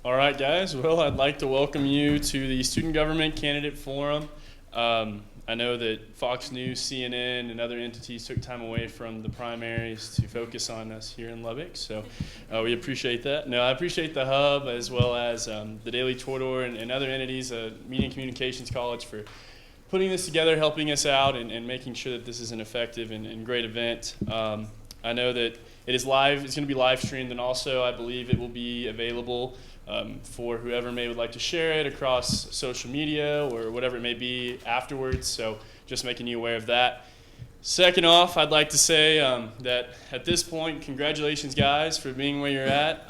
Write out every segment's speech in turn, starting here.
All right, guys. Well, I'd like to welcome you to the Student Government Candidate Forum. I know that Fox News, CNN, and other entities took time away from the primaries to focus on us here in Lubbock, so we appreciate that. No, I appreciate the Hub as well as the Daily Tour and other entities, Media and Communications College, for putting this together, helping us out, and making sure that this is an effective and great event. I know that it is live. It's going to be live streamed, and also I believe it will be available for whoever would like to share it across social media or whatever it may be afterwards. So just making you aware of that. Second off, I'd like to say that at this point, congratulations, guys, for being where you're at.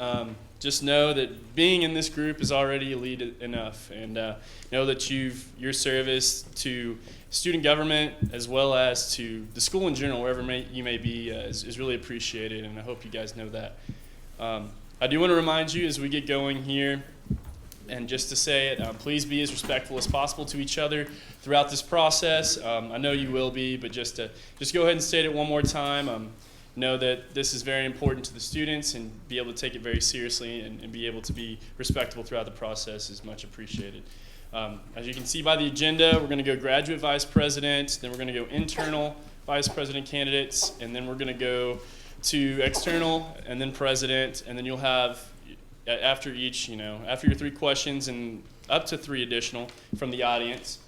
Just know that being in this group is already elite enough, and know that your service to student government as well as to the school in general, wherever you may be, is really appreciated, and I hope you guys know that. I do want to remind you as we get going here, and just to say it, please be as respectful as possible to each other throughout this process. I know you will be, but just go ahead and state it one more time. Know that this is very important to the students, and be able to take it very seriously and be able to be respectful throughout the process is much appreciated. As you can see by the agenda, we're going to go graduate vice president, then we're going to go internal vice president candidates, and then we're going to go to external and then president, and then you'll have after each, after your 3 questions and up to 3 additional from the audience,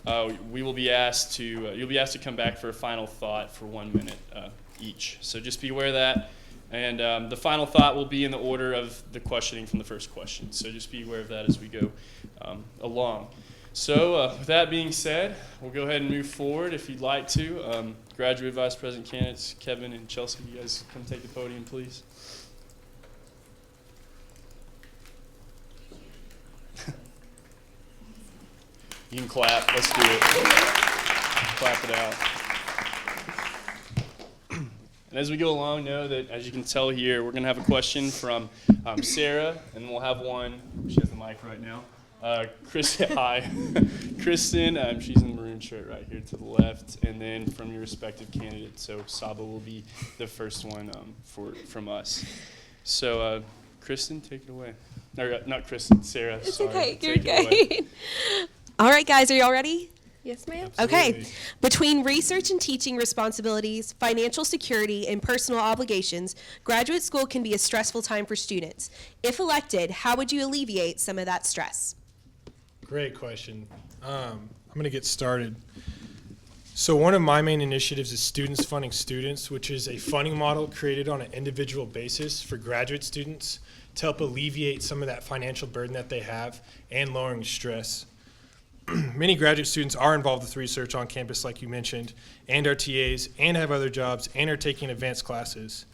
you'll be asked to come back for a final thought for 1 minute each. So just be aware of that. And the final thought will be in the order of the questioning from the first question. So just be aware of that as we go along. So with that being said, we'll go ahead and move forward if you'd like to. Graduate Vice President candidates, Kevin and Chelsea, you guys come take the podium, please. You can clap. Let's do it. Clap it out. And as we go along, know that, as you can tell here, we're going to have a question from Sarah, and we'll have one. She has the mic right now. Hi. Kristen, she's in the maroon shirt right here to the left, and then from your respective candidates. So Saba will be the first one from us. So Kristen, take it away. Or, not Kristen, Sarah. It's sorry. okay. You're good. All right, guys, are y'all ready? Yes, ma'am. Okay. Between research and teaching responsibilities, financial security, and personal obligations, graduate school can be a stressful time for students. If elected, how would you alleviate some of that stress? Great question. I'm going to get started. So one of my main initiatives is Students Funding Students, which is a funding model created on an individual basis for graduate students to help alleviate some of that financial burden that they have and lowering stress. Many graduate students are involved with research on campus, like you mentioned, and are TAs, and have other jobs, and are taking advanced classes.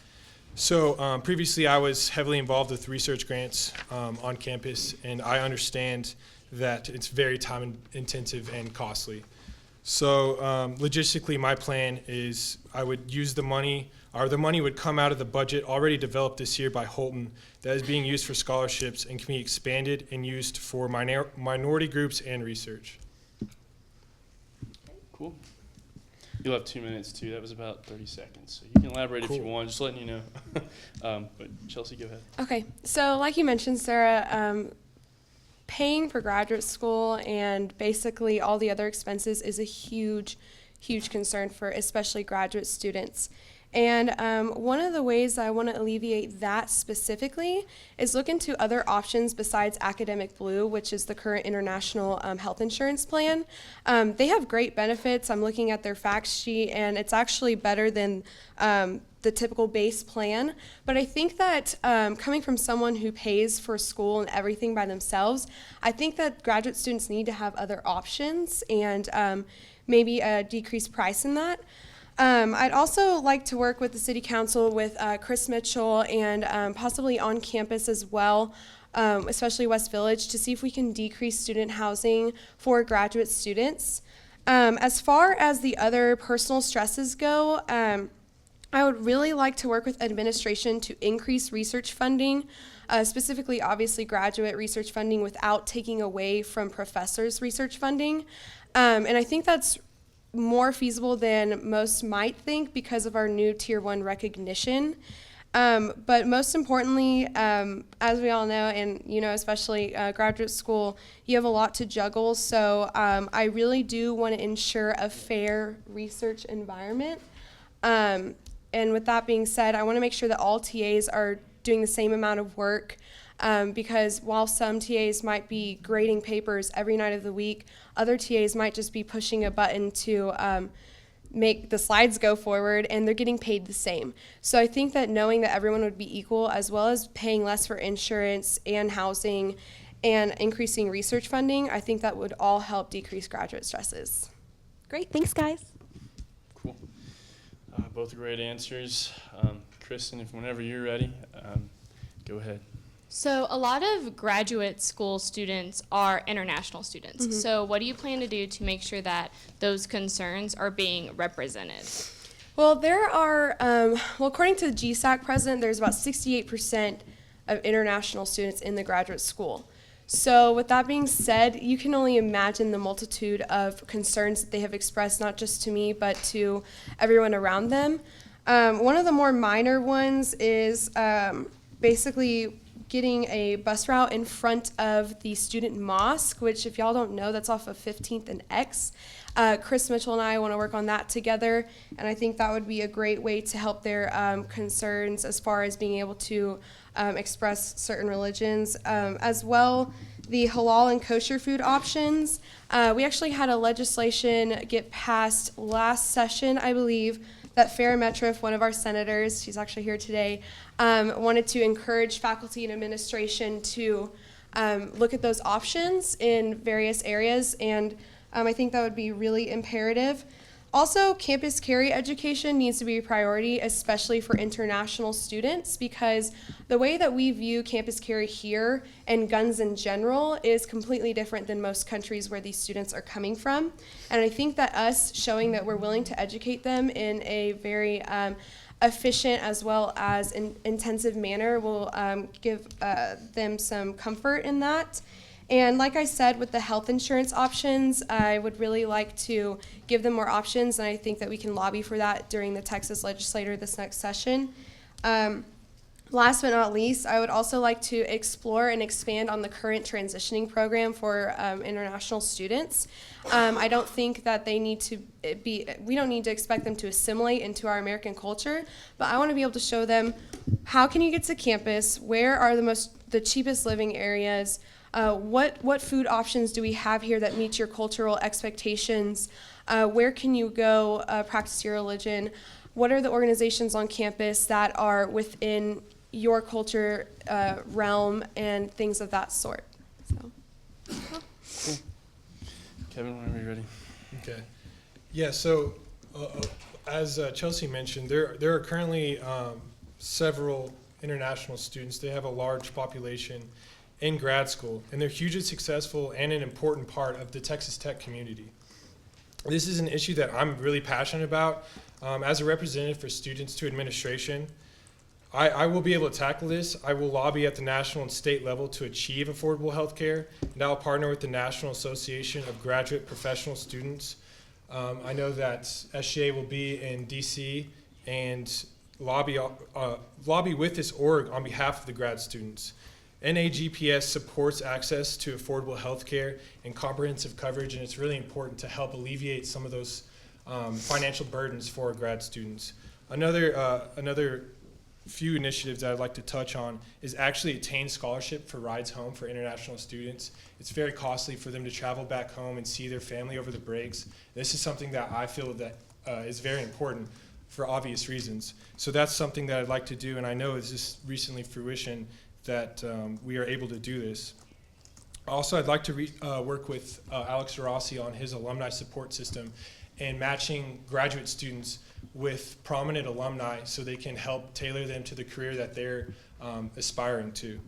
So previously I was heavily involved with research grants on campus, and I understand that it's very time intensive and costly. So logistically, my plan is I would use the money, or the money would come out of the budget already developed this year by Holton that is being used for scholarships and can be expanded and used for minority groups and research. Cool. You'll have 2 minutes too. That was about 30 seconds. So you can elaborate if you want, just letting you know. But Chelsea, go ahead. Okay, so like you mentioned, Sarah, paying for graduate school and basically all the other expenses is a huge concern for especially graduate students. And one of the ways I want to alleviate that specifically is look into other options besides Academic Blue, which is the current international health insurance plan. They have great benefits. I'm looking at their fact sheet, and it's actually better than the typical base plan. But I think that coming from someone who pays for school and everything by themselves, I think that graduate students need to have other options and maybe a decreased price in that. I'd also like to work with the City Council, with Chris Mitchell, and possibly on campus as well, especially West Village, to see if we can decrease student housing for graduate students. As far as the other personal stresses go, I would really like to work with administration to increase research funding, specifically, obviously, graduate research funding without taking away from professors' research funding. And I think that's more feasible than most might think because of our new Tier 1 recognition. But most importantly, as we all know, and especially graduate school, you have a lot to juggle. So I really do want to ensure a fair research environment. And with that being said, I want to make sure that all TAs are doing the same amount of work. Because while some TAs might be grading papers every night of the week, other TAs might just be pushing a button to make the slides go forward, and they're getting paid the same. So I think that knowing that everyone would be equal, as well as paying less for insurance and housing and increasing research funding, I think that would all help decrease graduate stresses. Great, thanks guys. Cool. Both great answers. Kristen, if whenever you're ready, go ahead. So a lot of graduate school students are international students. Mm-hmm. So what do you plan to do to make sure that those concerns are being represented? Well, there are, according to the GSAC president, there's about 68% of international students in the graduate school. So with that being said, you can only imagine the multitude of concerns that they have expressed, not just to me, but to everyone around them. One of the more minor ones is basically getting a bus route in front of the student mosque, which if y'all don't know, that's off of 15th and X. Chris Mitchell and I want to work on that together, and I think that would be a great way to help their concerns as far as being able to express certain religions. As well, the halal and kosher food options. We actually had a legislation get passed last session, I believe, that Farrah Metriff, one of our senators, she's actually here today, wanted to encourage faculty and administration to look at those options in various areas, and I think that would be really imperative. Also, campus carry education needs to be a priority, especially for international students, because the way that we view campus carry here and guns in general is completely different than most countries where these students are coming from. And I think that us showing that we're willing to educate them in a very efficient as well as intensive manner will give them some comfort in that. And like I said, with the health insurance options, I would really like to give them more options, and I think that we can lobby for that during the Texas legislature this next session. Last but not least, I would also like to explore and expand on the current transitioning program for international students. I don't think that they need to we don't need to expect them to assimilate into our American culture, but I want to be able to show them how can you get to campus, where are the cheapest living areas, what food options do we have here that meet your cultural expectations, where can you go practice your religion, what are the organizations on campus that are within your culture realm, and things of that sort. So. Cool. Kevin, whenever you're ready. Okay. Yeah, so as Chelsea mentioned, there are currently several international students. They have a large population in grad school, and they're hugely successful and an important part of the Texas Tech community. This is an issue that I'm really passionate about. As a representative for students to administration, I will be able to tackle this. I will lobby at the national and state level to achieve affordable health care, and I'll partner with the National Association of Graduate Professional Students. I know that SGA will be in DC and lobby with this org on behalf of the grad students. NAGPS supports access to affordable health care and comprehensive coverage, and it's really important to help alleviate some of those financial burdens for grad students. Another few initiatives that I'd like to touch on is actually attain scholarship for rides home for international students. It's very costly for them to travel back home and see their family over the breaks. This is something that I feel that is very important for obvious reasons. So that's something that I'd like to do, and I know it's just recently fruition that we are able to do this. Also, I'd like to work with Alex Rossi on his alumni support system and matching graduate students with prominent alumni so they can help tailor them to the career that they're aspiring to.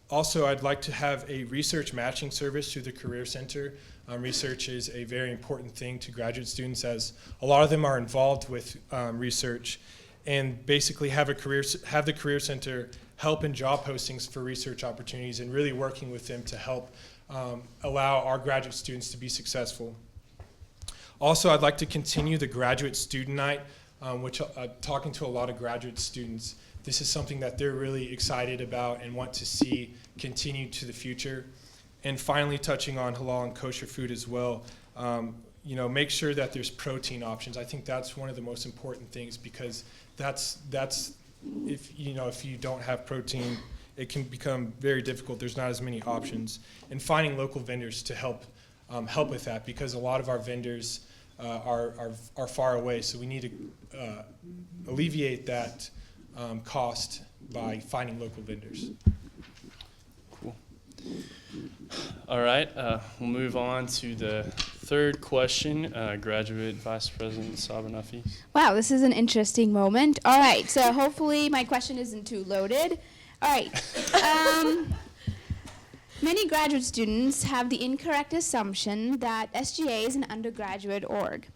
Also, I'd like to have a research matching service through the Career Center. Research is a very important thing to graduate students, as a lot of them are involved with research, and basically have the Career Center help in job postings for research opportunities and really working with them to help allow our graduate students to be successful. Also, I'd like to continue the Graduate Student Night which talking to a lot of graduate students, this is something that they're really excited about and want to see continue to the future. And finally, touching on halal and kosher food as well, make sure that there's protein options. I think that's one of the most important things, because that's if you don't have protein, it can become very difficult. There's not as many options. And finding local vendors to help with that, because a lot of our vendors are far away. So we need to alleviate that cost by finding local vendors. Cool. All right, we'll move on to the third question. Graduate Vice President Saba Nafis. Wow, this is an interesting moment. All right, so hopefully my question isn't too loaded. All right. Many graduate students have the incorrect assumption that SGA is an undergraduate org,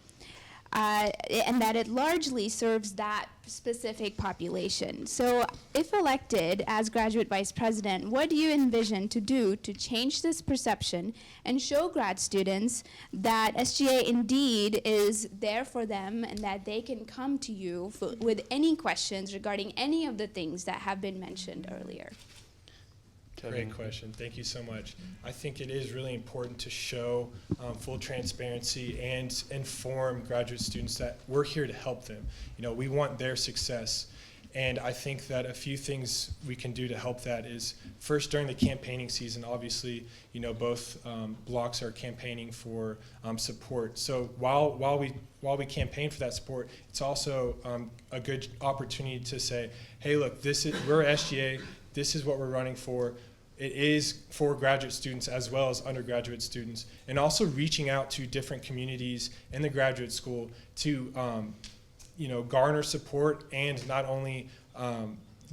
and that it largely serves that specific population. So if elected as graduate vice president, what do you envision to do to change this perception and show grad students that SGA indeed is there for them and that they can come to you with any questions regarding any of the things that have been mentioned earlier? Kevin. Great question. Thank you so much. I think it is really important to show full transparency and inform graduate students that we're here to help them. We want their success. And I think that a few things we can do to help that is, first, during the campaigning season, obviously, both blocks are campaigning for support. So while we campaign for that support, it's also a good opportunity to say, hey, look, we're SGA. This is what we're running for. It is for graduate students as well as undergraduate students, and also reaching out to different communities in the graduate school to garner support and not only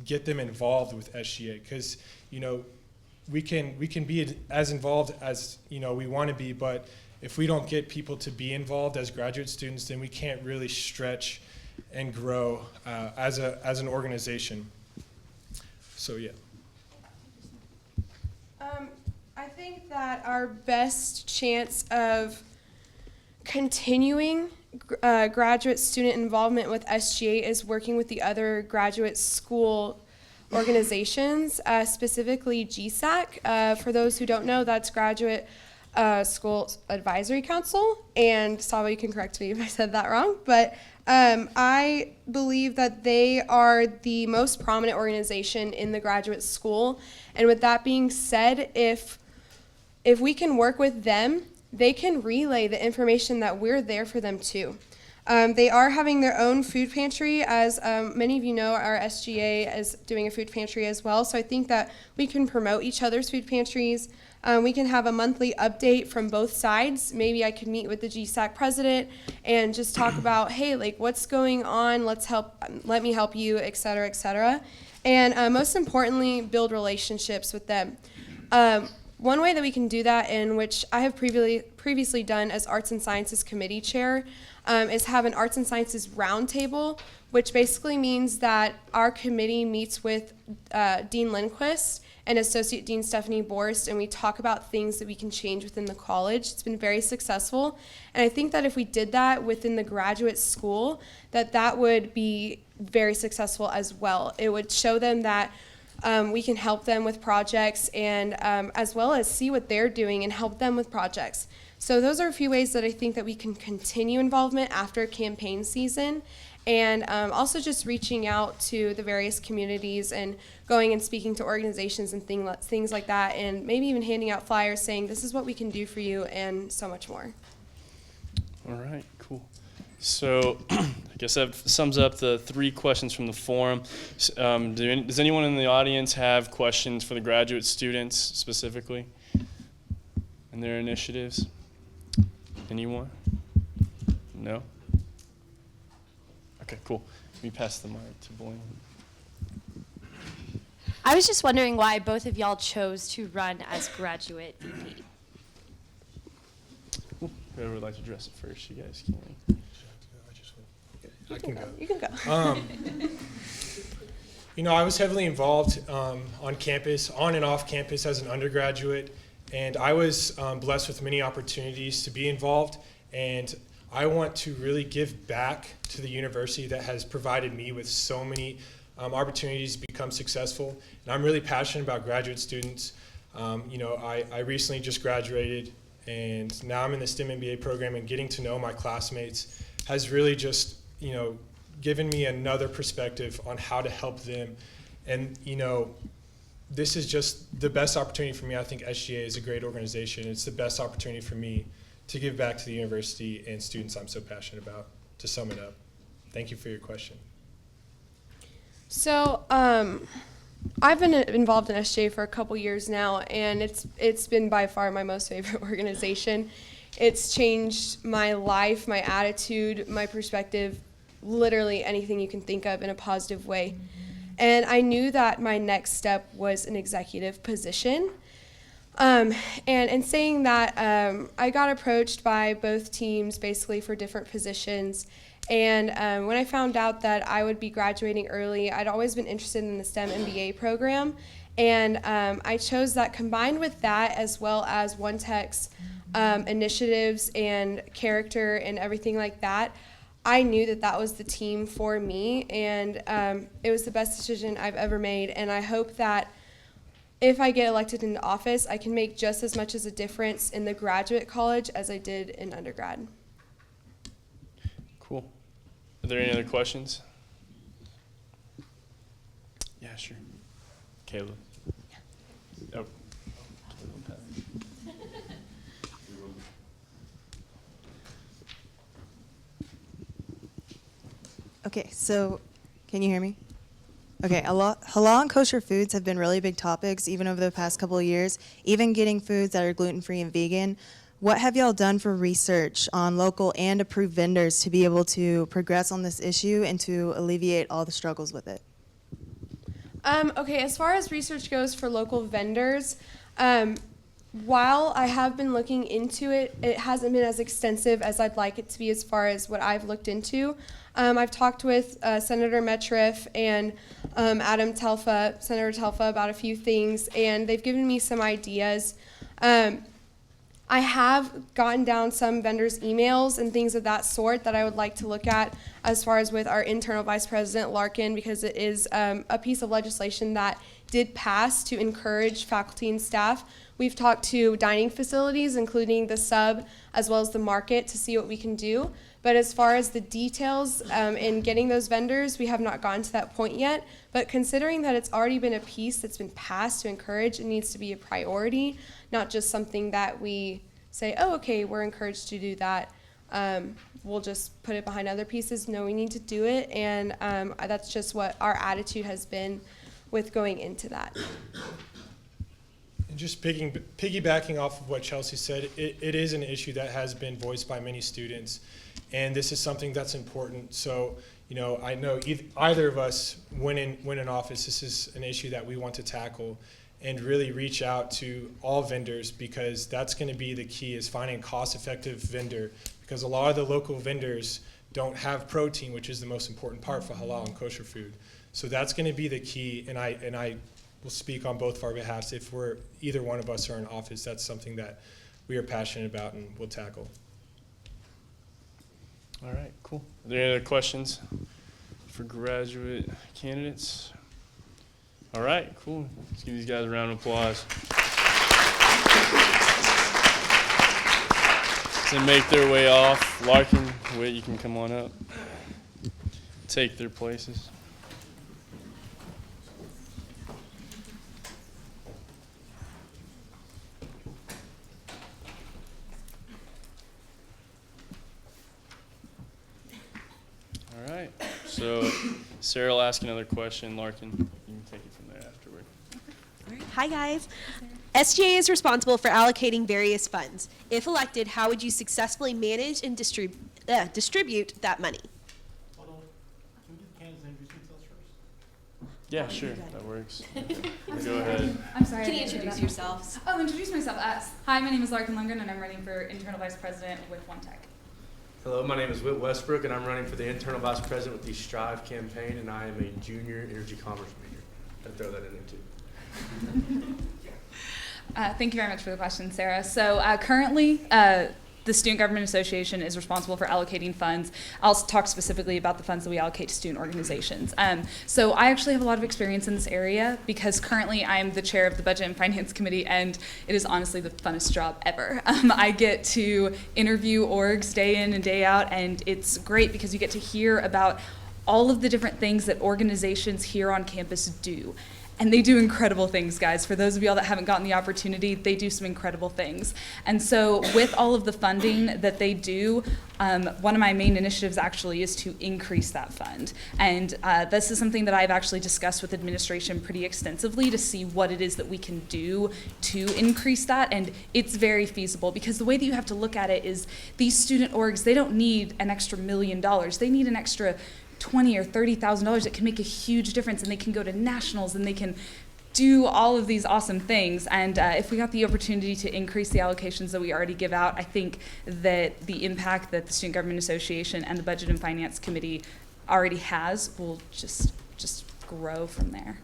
get them involved with SGA, because we can be as involved as we want to be, but if we don't get people to be involved as graduate students, then we can't really stretch and grow as an organization. So yeah. I think that our best chance of continuing graduate student involvement with SGA is working with the other graduate school organizations, specifically GSAC. For those who don't know, that's Graduate School Advisory Council. And Saba, you can correct me if I said that wrong, but I believe that they are the most prominent organization in the graduate school. And with that being said, if we can work with them, they can relay the information that we're there for them too. They are having their own food pantry, as many of you know, our SGA is doing a food pantry as well. So I think that we can promote each other's food pantries. We can have a monthly update from both sides. Maybe I could meet with the GSAC president and just talk about, hey, like, what's going on? Let me help you, et cetera, et cetera. And most importantly, build relationships with them. One way that we can do that, in which I have previously done as Arts and Sciences Committee Chair, is have an Arts and Sciences Roundtable, which basically means that our committee meets with Dean Lindquist and Associate Dean Stephanie Borst, and we talk about things that we can change within the college. It's been very successful, and I think that if we did that within the graduate school, that would be very successful as well. It would show them that we can help them with projects, and as well as see what they're doing and help them with projects. So those are a few ways that I think that we can continue involvement after campaign season, and also just reaching out to the various communities and going and speaking to organizations and things like that, and maybe even handing out flyers saying this is what we can do for you and so much more. All right, cool. So I guess that sums up the 3 questions from the forum. Does anyone in the audience have questions for the graduate students specifically and their initiatives? Anyone? No? Okay, cool. Let me pass the mic to Blaine. I was just wondering why both of y'all chose to run as graduate VP. Whoever would like to address it first, you guys can. I can go. You can go. I was heavily involved on campus, on and off campus as an undergraduate, and I was blessed with many opportunities to be involved. And I want to really give back to the university that has provided me with so many opportunities to become successful. And I'm really passionate about graduate students. I recently just graduated, and now I'm in the STEM MBA program, and getting to know my classmates has really just, given me another perspective on how to help them. And, this is just the best opportunity for me. I think SGA is a great organization. It's the best opportunity for me to give back to the university and students I'm so passionate about, to sum it up. Thank you for your question. So, I've been involved in SGA for a couple years now, and it's been by far my most favorite organization. It's changed my life, my attitude, my perspective, literally anything you can think of in a positive way. And I knew that my next step was an executive position. And in saying that, I got approached by both teams basically for different positions. And when I found out that I would be graduating early, I'd always been interested in the STEM MBA program. And I chose that, combined with that, as well as One Tech's initiatives and character and everything like that. I knew that that was the team for me, and it was the best decision I've ever made. And I hope that if I get elected into office, I can make just as much as a difference in the graduate college as I did in undergrad. Cool. Are there any other questions? Yeah, sure. Caleb. Oh. Okay, so can you hear me? Okay, halal and kosher foods have been really big topics even over the past couple of years, even getting foods that are gluten-free and vegan. What have y'all done for research on local and approved vendors to be able to progress on this issue and to alleviate all the struggles with it? Okay, as far as research goes for local vendors, while I have been looking into it, it hasn't been as extensive as I'd like it to be as far as what I've looked into. I've talked with Senator Metriff and Senator Telfa, about a few things, and they've given me some ideas. I have gotten down some vendors' emails and things of that sort that I would like to look at as far as with our internal vice president, Larkin, because it is a piece of legislation that did pass to encourage faculty and staff. We've talked to dining facilities, including the sub, as well as the market, to see what we can do. But as far as the details in getting those vendors, we have not gotten to that point yet. But considering that it's already been a piece that's been passed to encourage, it needs to be a priority, not just something that we say, oh, okay, we're encouraged to do that. We'll just put it behind other pieces. No, we need to do it. And that's just what our attitude has been with going into that. And just piggybacking off of what Chelsea said, it is an issue that has been voiced by many students, and this is something that's important. So, I know either of us, when in office, this is an issue that we want to tackle and really reach out to all vendors, because that's going to be the key, is finding a cost-effective vendor, because a lot of the local vendors don't have protein, which is the most important part for halal and kosher food. So that's going to be the key, and I will speak on both of our behalfs. If either one of us are in office, that's something that we are passionate about and will tackle. All right, cool. Are there any other questions for graduate candidates? All right, cool. Let's give these guys a round of applause. As they make their way off, Larkin, wait, you can come on up. Take their places. All right, so Sarah will ask another question. Larkin, you can take it from there afterward. All right. Hi, guys. SGA is responsible for allocating various funds. If elected, how would you successfully manage and distribute that money? Hold on. Can we do the candidates introduce themselves first? Yeah, sure, that works. Go ahead. I'm sorry. Can I you didn't hear introduce that. yourselves? Oh, introduce myself. Hi, my name is Larkin Lundgren, and I'm running for Internal Vice President with One Tech. Hello, my name is Whit Westbrook, and I'm running for the Internal Vice President with the Strive campaign, and I am a junior energy commerce major. I'd throw that in there too. Thank you very much for the question, Sarah. So currently, the Student Government Association is responsible for allocating funds. I'll talk specifically about the funds that we allocate to student organizations. So I actually have a lot of experience in this area because currently I'm the chair of the Budget and Finance Committee, and it is honestly the funnest job ever. I get to interview orgs day in and day out, and it's great because you get to hear about all of the different things that organizations here on campus do. And they do incredible things, guys. For those of y'all that haven't gotten the opportunity, they do some incredible things. And so with all of the funding that they do, one of my main initiatives actually is to increase that fund. And this is something that I've actually discussed with administration pretty extensively to see what it is that we can do to increase that. And it's very feasible because the way that you have to look at it is these student orgs, they don't need an extra $1 million. They need an extra $20,000 or $30,000 that can make a huge difference, and they can go to nationals and they can do all of these awesome things. And if we got the opportunity to increase the allocations that we already give out, I think that the impact that the Student Government Association and the Budget and Finance Committee already has will just grow from there.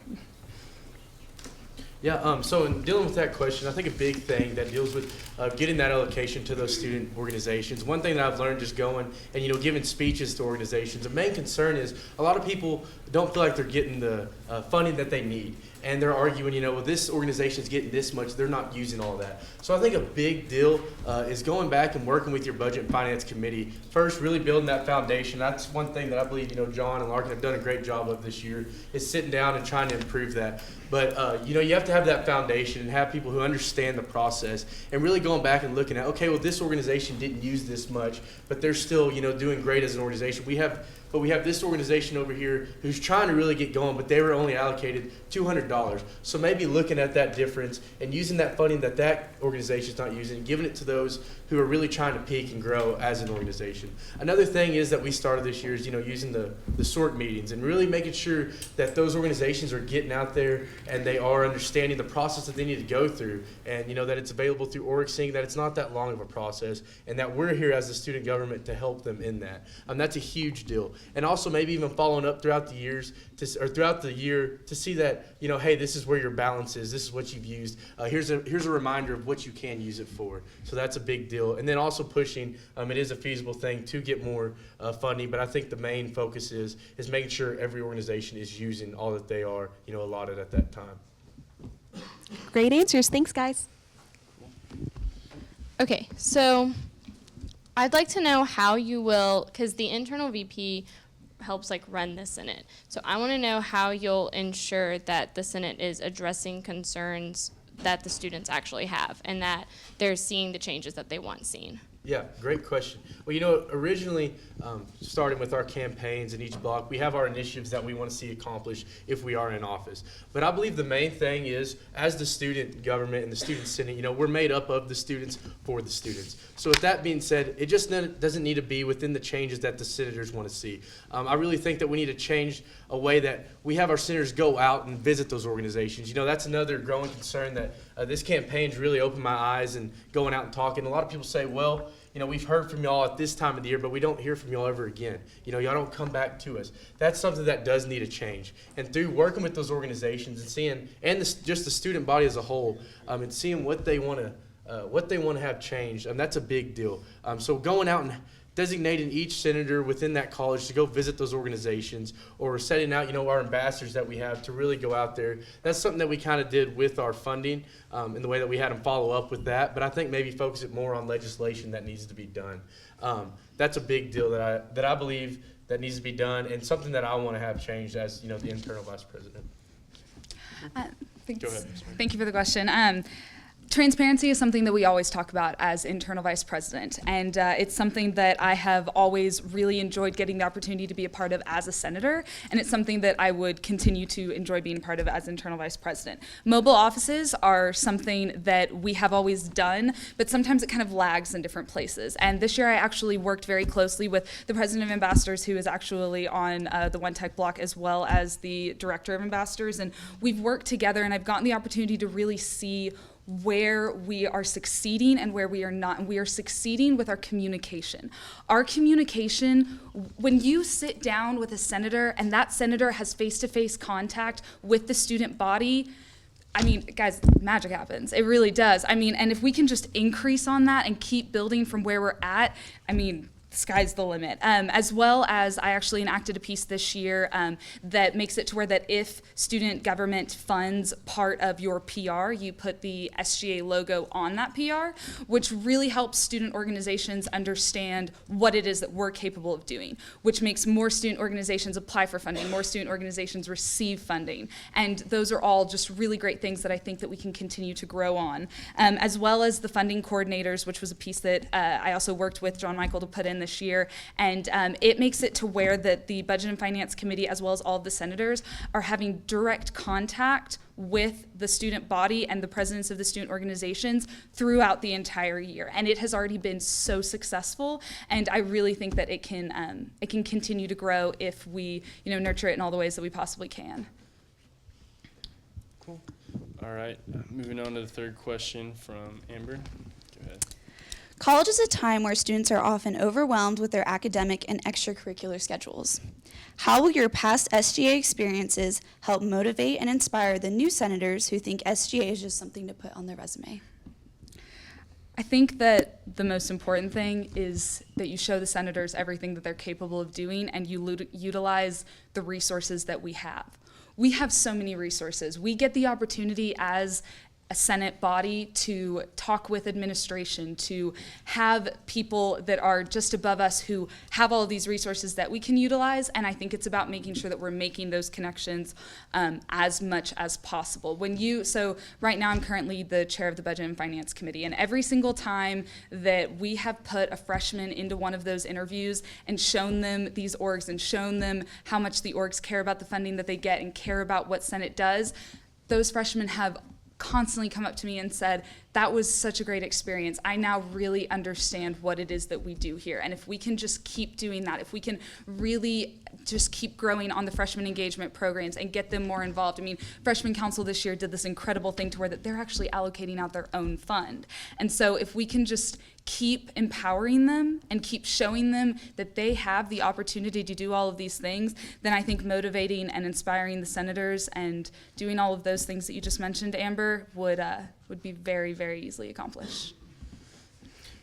Yeah, so in dealing with that question, I think a big thing that deals with getting that allocation to those student organizations, one thing that I've learned just going and, giving speeches to organizations, the main concern is a lot of people don't feel like they're getting the funding that they need. And they're arguing, well, this organization's getting this much, they're not using all that. So I think a big deal is going back and working with your Budget and Finance Committee. First, really building that foundation. That's one thing that I believe, John and Larkin have done a great job of this year, is sitting down and trying to improve that. But, you have to have that foundation and have people who understand the process and really going back and looking at, okay, well, this organization didn't use this much, but they're still, doing great as an organization. We have this organization over here who's trying to really get going, but they were only allocated $200. So maybe looking at that difference and using that funding that organization's not using, giving it to those who are really trying to peak and grow as an organization. Another thing is that we started this year is, using the SORT meetings and really making sure that those organizations are getting out there and they are understanding the process that they need to go through, and that it's available through OrgSync, that it's not that long of a process, and that we're here as the student government to help them in that. That's a huge deal. And also maybe even following up throughout the year to see that, hey, this is where your balance is, this is what you've used. Here's a reminder of what you can use it for. So that's a big deal. And then also pushing, it is a feasible thing to get more funding, but I think the main focus is making sure every organization is using all that they are, allotted at that time. Great answers. Thanks, guys. Okay, so I'd like to know how you will, because the internal VP helps run the Senate. So I want to know how you'll ensure that the Senate is addressing concerns that the students actually have and that they're seeing the changes that they want seen. Yeah, great question. Well, originally, starting with our campaigns in each block, we have our initiatives that we want to see accomplished if we are in office. But I believe the main thing is, as the student government and the student senate, we're made up of the students for the students. So with that being said, it just doesn't need to be within the changes that the senators want to see. I really think that we need to change a way that we have our senators go out and visit those organizations. That's another growing concern that this campaign's really opened my eyes, and going out and talking. A lot of people say, well, we've heard from y'all at this time of the year, but we don't hear from y'all ever again. Y'all don't come back to us. That's something that does need a change. And through working with those organizations and seeing, and just the student body as a whole, and seeing what they want to have changed, that's a big deal. So going out and designating each senator within that college to go visit those organizations, or setting out, our ambassadors that we have to really go out there. That's something that we kind of did with our funding, in the way that we had them follow up with that. But I think maybe focus it more on legislation that needs to be done. That's a big deal that I believe that needs to be done, and something that I want to have changed as, the internal vice president. Thanks. Go ahead. Thank you for the question. Transparency is something that we always talk about as internal vice president, and it's something that I have always really enjoyed getting the opportunity to be a part of as a senator, and it's something that I would continue to enjoy being a part of as internal vice president. Mobile offices are something that we have always done, but sometimes it kind of lags in different places. And this year I actually worked very closely with the president of ambassadors, who is actually on the One Tech block, as well as the director of ambassadors, and we've worked together, and I've gotten the opportunity to really see where we are succeeding and where we are not. And we are succeeding with our communication. Our communication, when you sit down with a senator and that senator has face-to-face contact with the student body, I mean, guys, magic happens. It really does. I mean, and if we can just increase on that and keep building from where we're at, I mean, the sky's the limit. As well as I actually enacted a piece this year that makes it to where that if student government funds part of your PR, you put the SGA logo on that PR, which really helps student organizations understand what it is that we're capable of doing, which makes more student organizations apply for funding, more student organizations receive funding. And those are all just really great things that I think that we can continue to grow on. As well as the funding coordinators, which was a piece that I also worked with John Michael to put in this year, and it makes it to where that the Budget and Finance Committee, as well as all of the senators, are having direct contact with the student body and the presidents of the student organizations throughout the entire year. And it has already been so successful, and I really think that it can continue to grow if we nurture it in all the ways that we possibly can. Cool. All right, moving on to the third question from Amber. Go ahead. College is a time where students are often overwhelmed with their academic and extracurricular schedules. How will your past SGA experiences help motivate and inspire the new senators who think SGA is just something to put on their resume? I think that the most important thing is that you show the senators everything that they're capable of doing, and you utilize the resources that we have. We have so many resources. We get the opportunity as a Senate body to talk with administration, to have people that are just above us who have all of these resources that we can utilize, and I think it's about making sure that we're making those connections as much as possible. So right now I'm currently the chair of the Budget and Finance Committee, and every single time that we have put a freshman into one of those interviews and shown them these orgs and shown them how much the orgs care about the funding that they get and care about what Senate does, those freshmen have constantly come up to me and said, that was such a great experience. I now really understand what it is that we do here. And if we can just keep doing that, if we can really just keep growing on the freshman engagement programs and get them more involved. I mean, Freshman Council this year did this incredible thing to where that they're actually allocating out their own fund. And so if we can just keep empowering them and keep showing them that they have the opportunity to do all of these things, then I think motivating and inspiring the senators and doing all of those things that you just mentioned, Amber, would be very, very easily accomplished.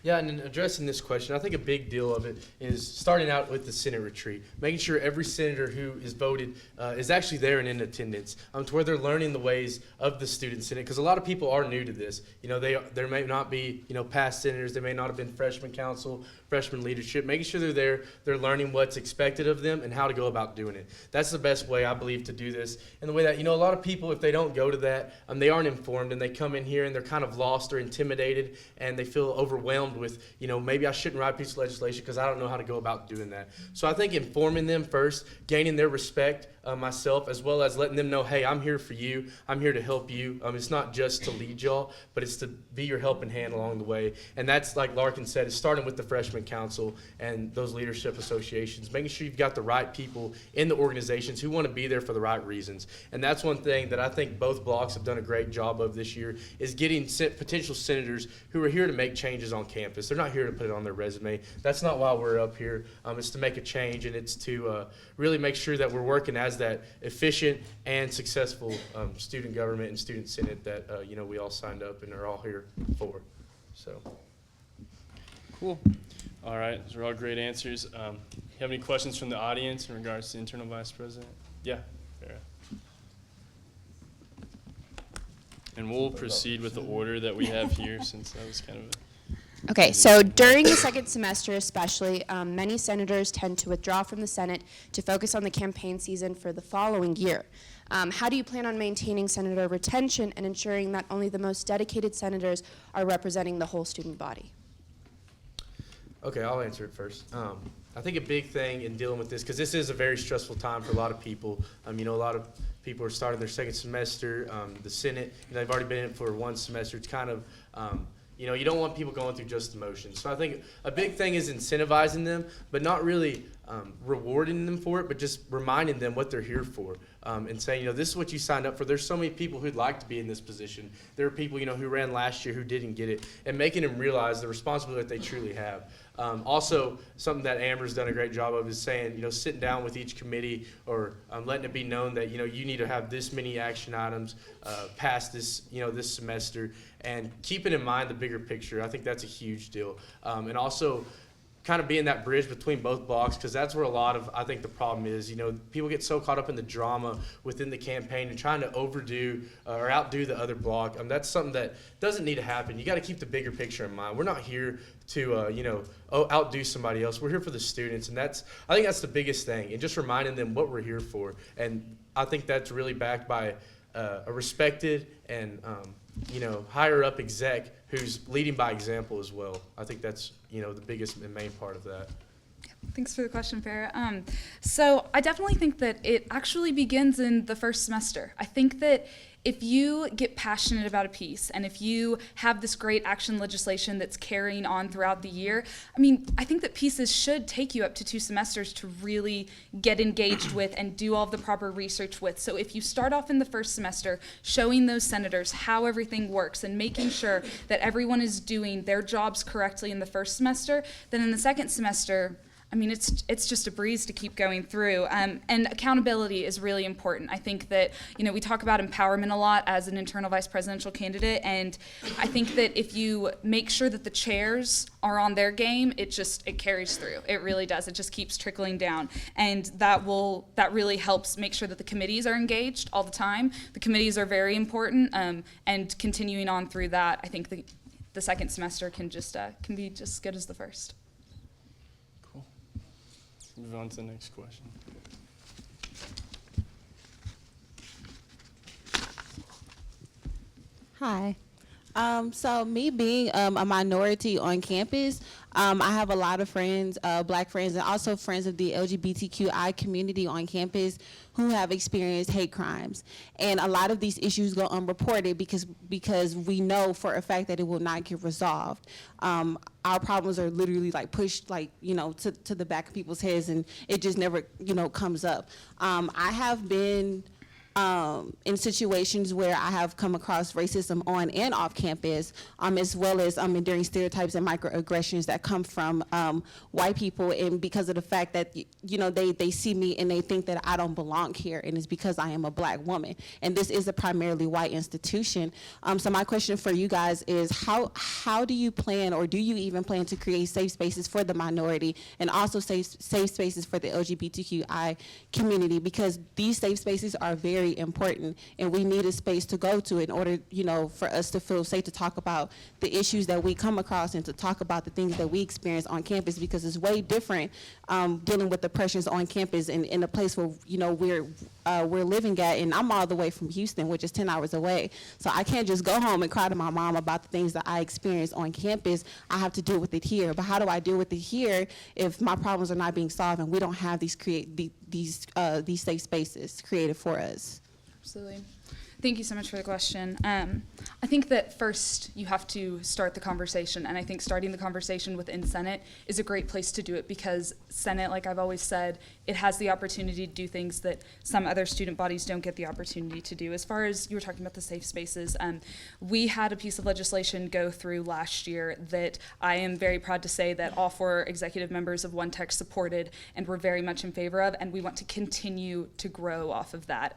Yeah, and in addressing this question, I think a big deal of it is starting out with the Senate retreat, making sure every senator who is voted is actually there and in attendance, to where they're learning the ways of the student senate, because a lot of people are new to this. There may not be past senators, they may not have been freshman council, freshman leadership, making sure they're there, they're learning what's expected of them and how to go about doing it. That's the best way, I believe, to do this. And the way that, a lot of people, if they don't go to that, they aren't informed, and they come in here and they're kind of lost or intimidated, and they feel overwhelmed with, maybe I shouldn't write a piece of legislation because I don't know how to go about doing that. So I think informing them first, gaining their respect, myself, as well as letting them know, hey, I'm here for you. I'm here to help you. It's not just to lead y'all, but it's to be your helping hand along the way. And that's, like Larkin said, is starting with the freshman council and those leadership associations, making sure you've got the right people in the organizations who want to be there for the right reasons. And that's one thing that I think both blocks have done a great job of this year, is getting potential senators who are here to make changes on campus. They're not here to put it on their resume. That's not why we're up here. It's to make a change, and it's to really make sure that we're working as that efficient and successful student government and student senate that we all signed up and are all here for. So Cool. All right, those are all great answers. You have any questions from the audience in regards to internal vice president? Yeah, Farrah. And we'll proceed with the order that we have here, since that was kind of a... Okay, so during the second semester especially, many senators tend to withdraw from the Senate to focus on the campaign season for the following year. How do you plan on maintaining senator retention and ensuring that only the most dedicated senators are representing the whole student body? Okay, I'll answer it first. I think a big thing in dealing with this, because this is a very stressful time for a lot of people. A lot of people are starting their second semester. The Senate, they've already been in it for one semester. It's kind of, you don't want people going through just the motions. So I think a big thing is incentivizing them, but not really rewarding them for it, but just reminding them what they're here for. and saying, this is what you signed up for. There's so many people who'd like to be in this position. There are people, who ran last year who didn't get it, and making them realize the responsibility that they truly have. Also, something that Amber's done a great job of is saying, sitting down with each committee or letting it be known that, you need to have this many action items past this, this semester, and keeping in mind the bigger picture. I think that's a huge deal. And also kind of being that bridge between both blocks, because that's where a lot of, I think, the problem is. People get so caught up in the drama within the campaign and trying to overdo or outdo the other block. That's something that doesn't need to happen. You got to keep the bigger picture in mind. We're not here to, outdo somebody else. We're here for the students, and I think that's the biggest thing, and just reminding them what we're here for. And I think that's really backed by a respected and higher up exec who's leading by example as well. I think that's the biggest and main part of that. Thanks for the question, Farrah. So I definitely think that it actually begins in the first semester. I think that if you get passionate about a piece and if you have this great action legislation that's carrying on throughout the year, I think that pieces should take you up to 2 semesters to really get engaged with and do all of the proper research with. So if you start off in the first semester showing those senators how everything works and making sure that everyone is doing their jobs correctly in the first semester, then in the second semester, it's just a breeze to keep going through. And accountability is really important. I think that, we talk about empowerment a lot as an internal vice presidential candidate, and I think that if you make sure that the chairs are on their game, it carries through. It really does. It just keeps trickling down. And that really helps make sure that the committees are engaged all the time. The committees are very important, and continuing on through that, I think the second semester can be just good as the first. Move on to the next question. Hi. So me being a minority on campus, I have a lot of friends, black friends, and also friends of the LGBTQI community on campus who have experienced hate crimes. And a lot of these issues go unreported because we know for a fact that it will not get resolved. Our problems are literally pushed to the back of people's heads, and it just never comes up. I have been in situations where I have come across racism on and off campus, as well as enduring stereotypes and microaggressions that come from white people, and because of the fact that they see me and they think that I don't belong here, and it's because I am a black woman, and this is a primarily white institution. So my question for you guys is how do you plan, or do you even plan to create safe spaces for the minority and also safe spaces for the LGBTQI community, because these safe spaces are very important, and we need a space to go to in order, for us to feel safe to talk about the issues that we come across and to talk about the things that we experience on campus, because it's way different dealing with the pressures on campus and in a place where, we're living at. And I'm all the way from Houston, which is 10 hours away. So I can't just go home and cry to my mom about the things that I experience on campus. I have to deal with it here. But how do I deal with it here if my problems are not being solved and we don't have these safe spaces created for us? Absolutely. Thank you so much for the question. I think that first you have to start the conversation, and I think starting the conversation within Senate is a great place to do it, because Senate, like I've always said, it has the opportunity to do things that some other student bodies don't get the opportunity to do. As far as you were talking about the safe spaces, we had a piece of legislation go through last year that I am very proud to say that all 4 executive members of One Tech supported and were very much in favor of, and we want to continue to grow off of that.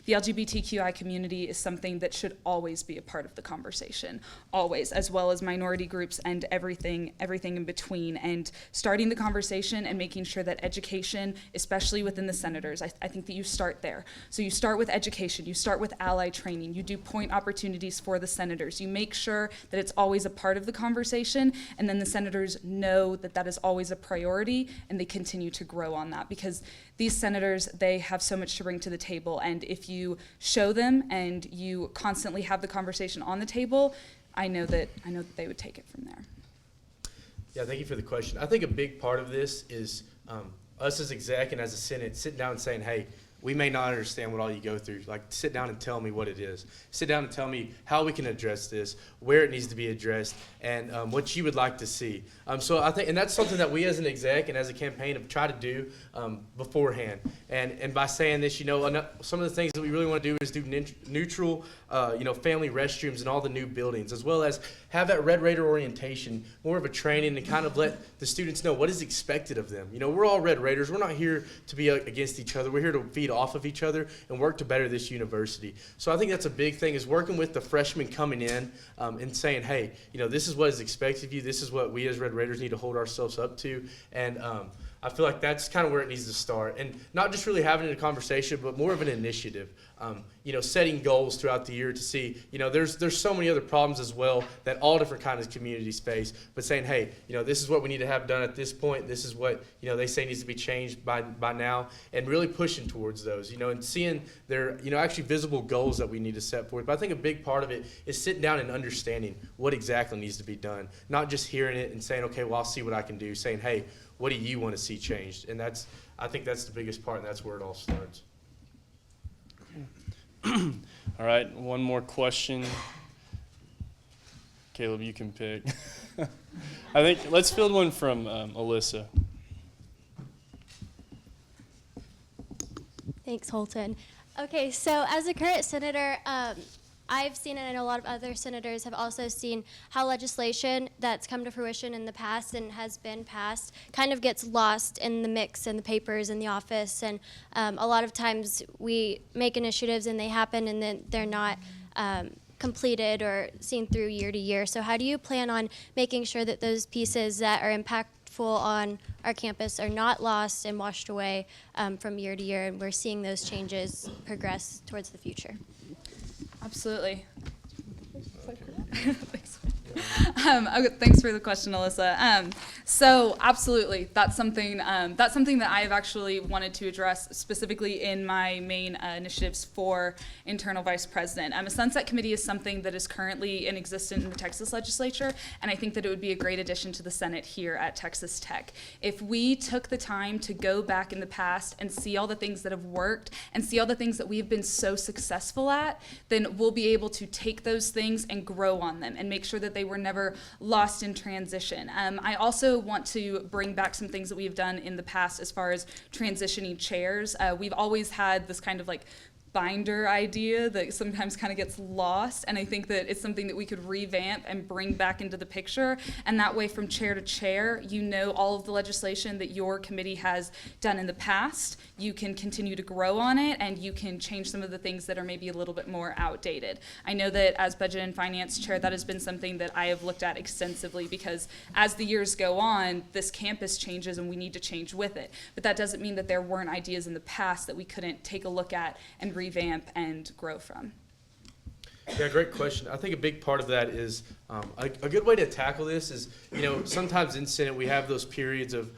The LGBTQI community is something that should always be a part of the conversation, always, as well as minority groups and everything in between. And starting the conversation and making sure that education, especially within the senators, I think that you start there. So you start with education, you start with ally training, you do point opportunities for the senators, you make sure that it's always a part of the conversation, and then the senators know that that is always a priority, and they continue to grow on that, because these senators, they have so much to bring to the table, and if you show them and you constantly have the conversation on the table, I know that they would take it from there. Yeah, thank you for the question. I think a big part of this is us as exec and as a Senate sitting down and saying, hey, we may not understand what all you go through. Like, sit down and tell me what it is. Sit down and tell me how we can address this, where it needs to be addressed, and what you would like to see. So I think, and that's something that we as an exec and as a campaign have tried to do beforehand. And by saying this, you know, some of the things that we really want to do is do neutral, you know, family restrooms in all the new buildings, as well as have that Red Raider orientation, more of a training, and kind of let the students know what is expected of them. You know, we're all Red Raiders. We're not here to be against each other. We're here to feed off of each other and work to better this university. So I think that's a big thing, is working with the freshmen coming in and saying, hey, you know, this is what is expected of you. This is what we as Red Raiders need to hold ourselves up to. And I feel like that's kind of where it needs to start. And not just really having a conversation, but more of an initiative. You know, setting goals throughout the year to see, you know, there's so many other problems as well that all different kinds of communities face, but saying, hey, you know, this is what we need to have done at this point. This is what, you know, they say needs to be changed by now, and really pushing towards those, you know, and seeing their, you know, actually visible goals that we need to set forth. But I think a big part of it is sitting down and understanding what exactly needs to be done, not just hearing it and saying, okay, well, I'll see what I can do, saying, hey, what do you want to see changed? And I think that's the biggest part, and that's where it all starts. All right, one more question. Caleb, you can pick. I think let's field one from Alyssa. Thanks, Holton. Okay, so as a current senator, I've seen, and I know a lot of other senators have also seen, how legislation that's come to fruition in the past and has been passed kind of gets lost in the mix in the papers in the office. And a lot of times we make initiatives and they happen and then they're not completed or seen through year to year. So how do you plan on making sure that those pieces that are impactful on our campus are not lost and washed away from year to year, and we're seeing those changes progress towards the future? Absolutely. Thanks. Thanks for the question, Alyssa. So absolutely, that's something that I have actually wanted to address specifically in my main initiatives for internal vice president. A Sunset Committee is something that is currently in existence in the Texas legislature, and I think that it would be a great addition to the Senate here at Texas Tech. If we took the time to go back in the past and see all the things that have worked and see all the things that we've been so successful at, then we'll be able to take those things and grow on them and make sure that they were never lost in transition. I also want to bring back some things that we've done in the past as far as transitioning chairs. We've always had this kind of like binder idea that sometimes kind of gets lost, and I think that it's something that we could revamp and bring back into the picture, and that way from chair to chair you know all of the legislation that your committee has done in the past. You can continue to grow on it, and you can change some of the things that are maybe a little bit more outdated. I know that as budget and finance chair, that has been something that I have looked at extensively, because as the years go on, this campus changes and we need to change with it. But that doesn't mean that there weren't ideas in the past that we couldn't take a look at and revamp and grow from. Yeah, great question. I think a big part of that is a good way to tackle this is, you know, sometimes in Senate we have those periods of,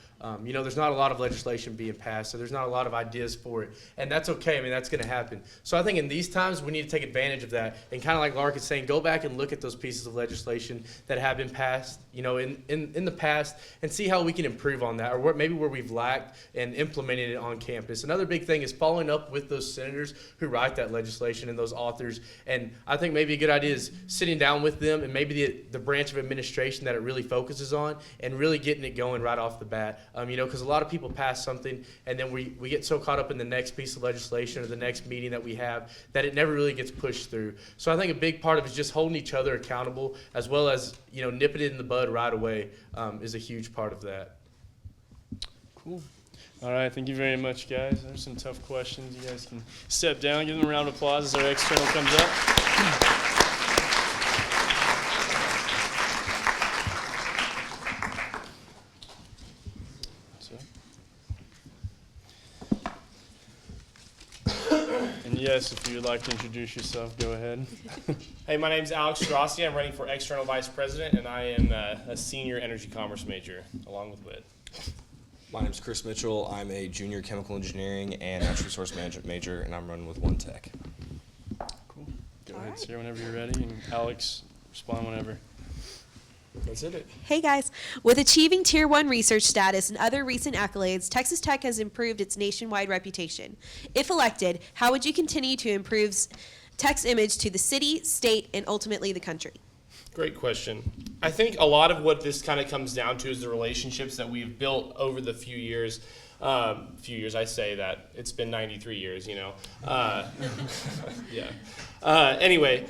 you know, there's not a lot of legislation being passed, so there's not a lot of ideas for it, and that's okay. I mean, that's going to happen. So I think in these times we need to take advantage of that, and kind of like Lark is saying, go back and look at those pieces of legislation that have been passed, you know, in the past, and see how we can improve on that, or maybe where we've lacked and implemented it on campus. Another big thing is following up with those senators who write that legislation and those authors, and I think maybe a good idea is sitting down with them and maybe the branch of administration that it really focuses on, and really getting it going right off the bat. You know, because a lot of people pass something and then we get so caught up in the next piece of legislation or the next meeting that we have that it never really gets pushed through. So I think a big part of it is just holding each other accountable, as well as, you know, nipping it in the bud right away is a huge part of that. Cool. All right, thank you very much, guys. There's some tough questions. You guys can step down, give them a round of applause as our external comes up. And yes, if you would like to introduce yourself, go ahead. Hey, my name's Alex Strassi. I'm running for external vice president, and I am a senior energy commerce major, along with Whit. My name's Chris Mitchell. I'm a junior chemical engineering and natural resource management major, and I'm running with One Tech. Cool. Go ahead, Sarah, whenever you're ready, and Alex, respond whenever. That's it. Hey guys. With achieving Tier 1 research status and other recent accolades, Texas Tech has improved its nationwide reputation. If elected, how would you continue to improve Tech's image to the city, state, and ultimately the country? Great question. I think a lot of what this kind of comes down to is the relationships that we've built over the few years. I say that. It's been 93 years, you know. Anyway,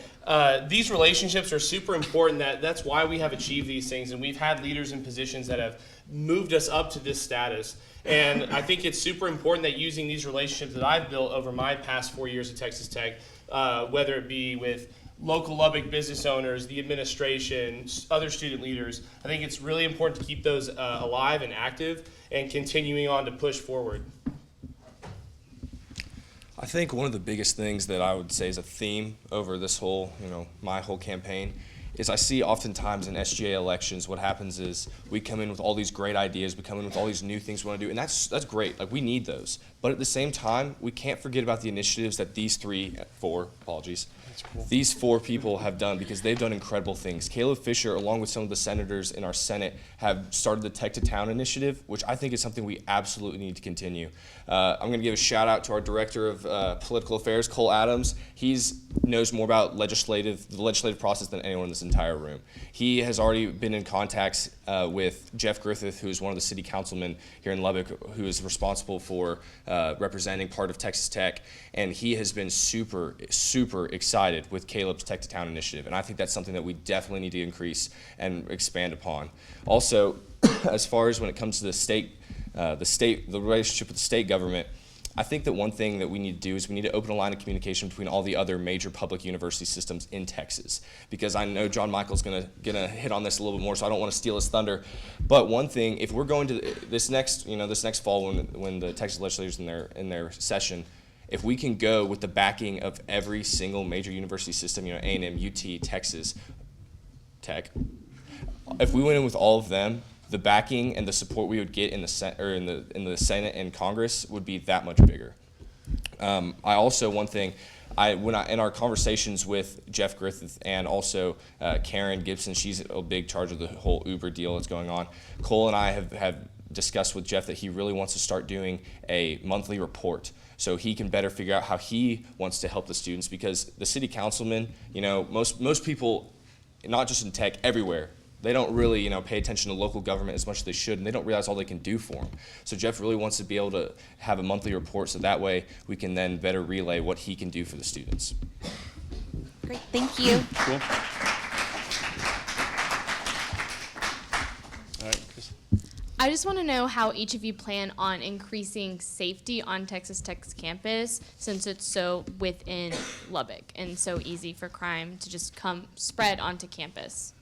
these relationships are super important. That's why we have achieved these things, and we've had leaders in positions that have moved us up to this status. And I think it's super important that using these relationships that I've built over my past 4 years at Texas Tech, whether it be with local Lubbock business owners, the administration, other student leaders, I think it's really important to keep those alive and active and continuing on to push forward. I think one of the biggest things that I would say is a theme over this whole, my whole campaign is I see oftentimes in SGA elections what happens is we come in with all these great ideas, we come in with all these new things we want to do, and that's great. Like, we need those. But at the same time, we can't forget about the initiatives that these these four people have done, because they've done incredible things. Caleb Fisher, along with some of the senators in our Senate, have started the Tech to Town initiative, which I think is something we absolutely need to continue. I'm going to give a shout out to our Director of Political Affairs, Cole Adams. He knows more about the legislative process than anyone in this entire room. He has already been in contacts with Jeff Griffith, who is one of the city councilmen here in Lubbock, who is responsible for representing part of Texas Tech, and he has been super, super excited with Caleb's Tech to Town initiative, and I think that's something that we definitely need to increase and expand upon. Also, as far as when it comes to the relationship with the state government, I think that one thing that we need to do is we need to open a line of communication between all the other major public university systems in Texas, because I know John Michael's gonna hit on this a little bit more, so I don't want to steal his thunder. But one thing, if we're going to this next fall when the Texas legislators in their session, if we can go with the backing of every single major university system, A&M, UT, Texas Tech, if we went in with all of them, the backing and the support we would get in the Senate and Congress would be that much bigger. In our conversations with Jeff Griffith and also Karen Gibson, she's a big charge of the whole Uber deal that's going on. Cole and I have discussed with Jeff that he really wants to start doing a monthly report, so he can better figure out how he wants to help the students, because the city councilmen, most people, not just in tech, everywhere, they don't really, pay attention to local government as much as they should, and they don't realize all they can do for them. So Jeff really wants to be able to have a monthly report, so that way we can then better relay what he can do for the students. Great, thank you. Cool. All right, Chris. I just want to know how each of you plan on increasing safety on Texas Tech's campus, since it's so within Lubbock and so easy for crime to just spread onto campus.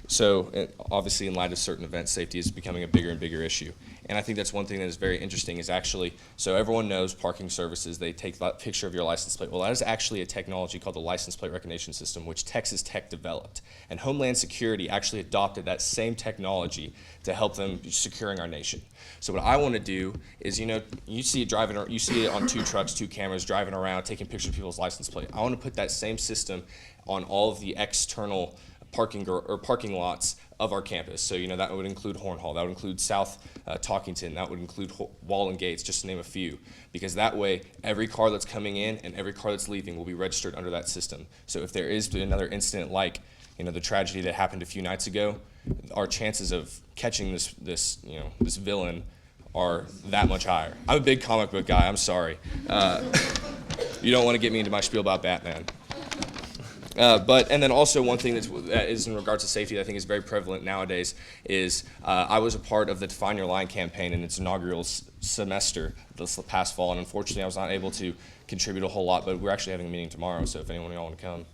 So obviously, in light of certain events, safety is becoming a bigger and bigger issue. And I think that's one thing that is very interesting is actually, so everyone knows parking services, they take that picture of your license plate. Well, that is actually a technology called the license plate recognition system, which Texas Tech developed. And Homeland Security actually adopted that same technology to help them securing our nation. So what I want to do is, you see it on 2 trucks, 2 cameras driving around, taking pictures of people's license plate. I want to put that same system on all of the external parking lots of our campus. So, that would include Horn Hall, that would include South Talkington, that would include Wall and Gates, just to name a few. Because that way, every car that's coming in and every car that's leaving will be registered under that system. So if there is another incident like, the tragedy that happened a few nights ago, our chances of catching this villain are that much higher. I'm a big comic book guy, I'm sorry. You don't want to get me into my spiel about Batman. And then also one thing that is in regards to safety that I think is very prevalent nowadays is I was a part of the Define Your Line campaign in its inaugural semester this past fall, and unfortunately I was not able to contribute a whole lot, but we're actually having a meeting tomorrow, so if anyone of y'all want to come,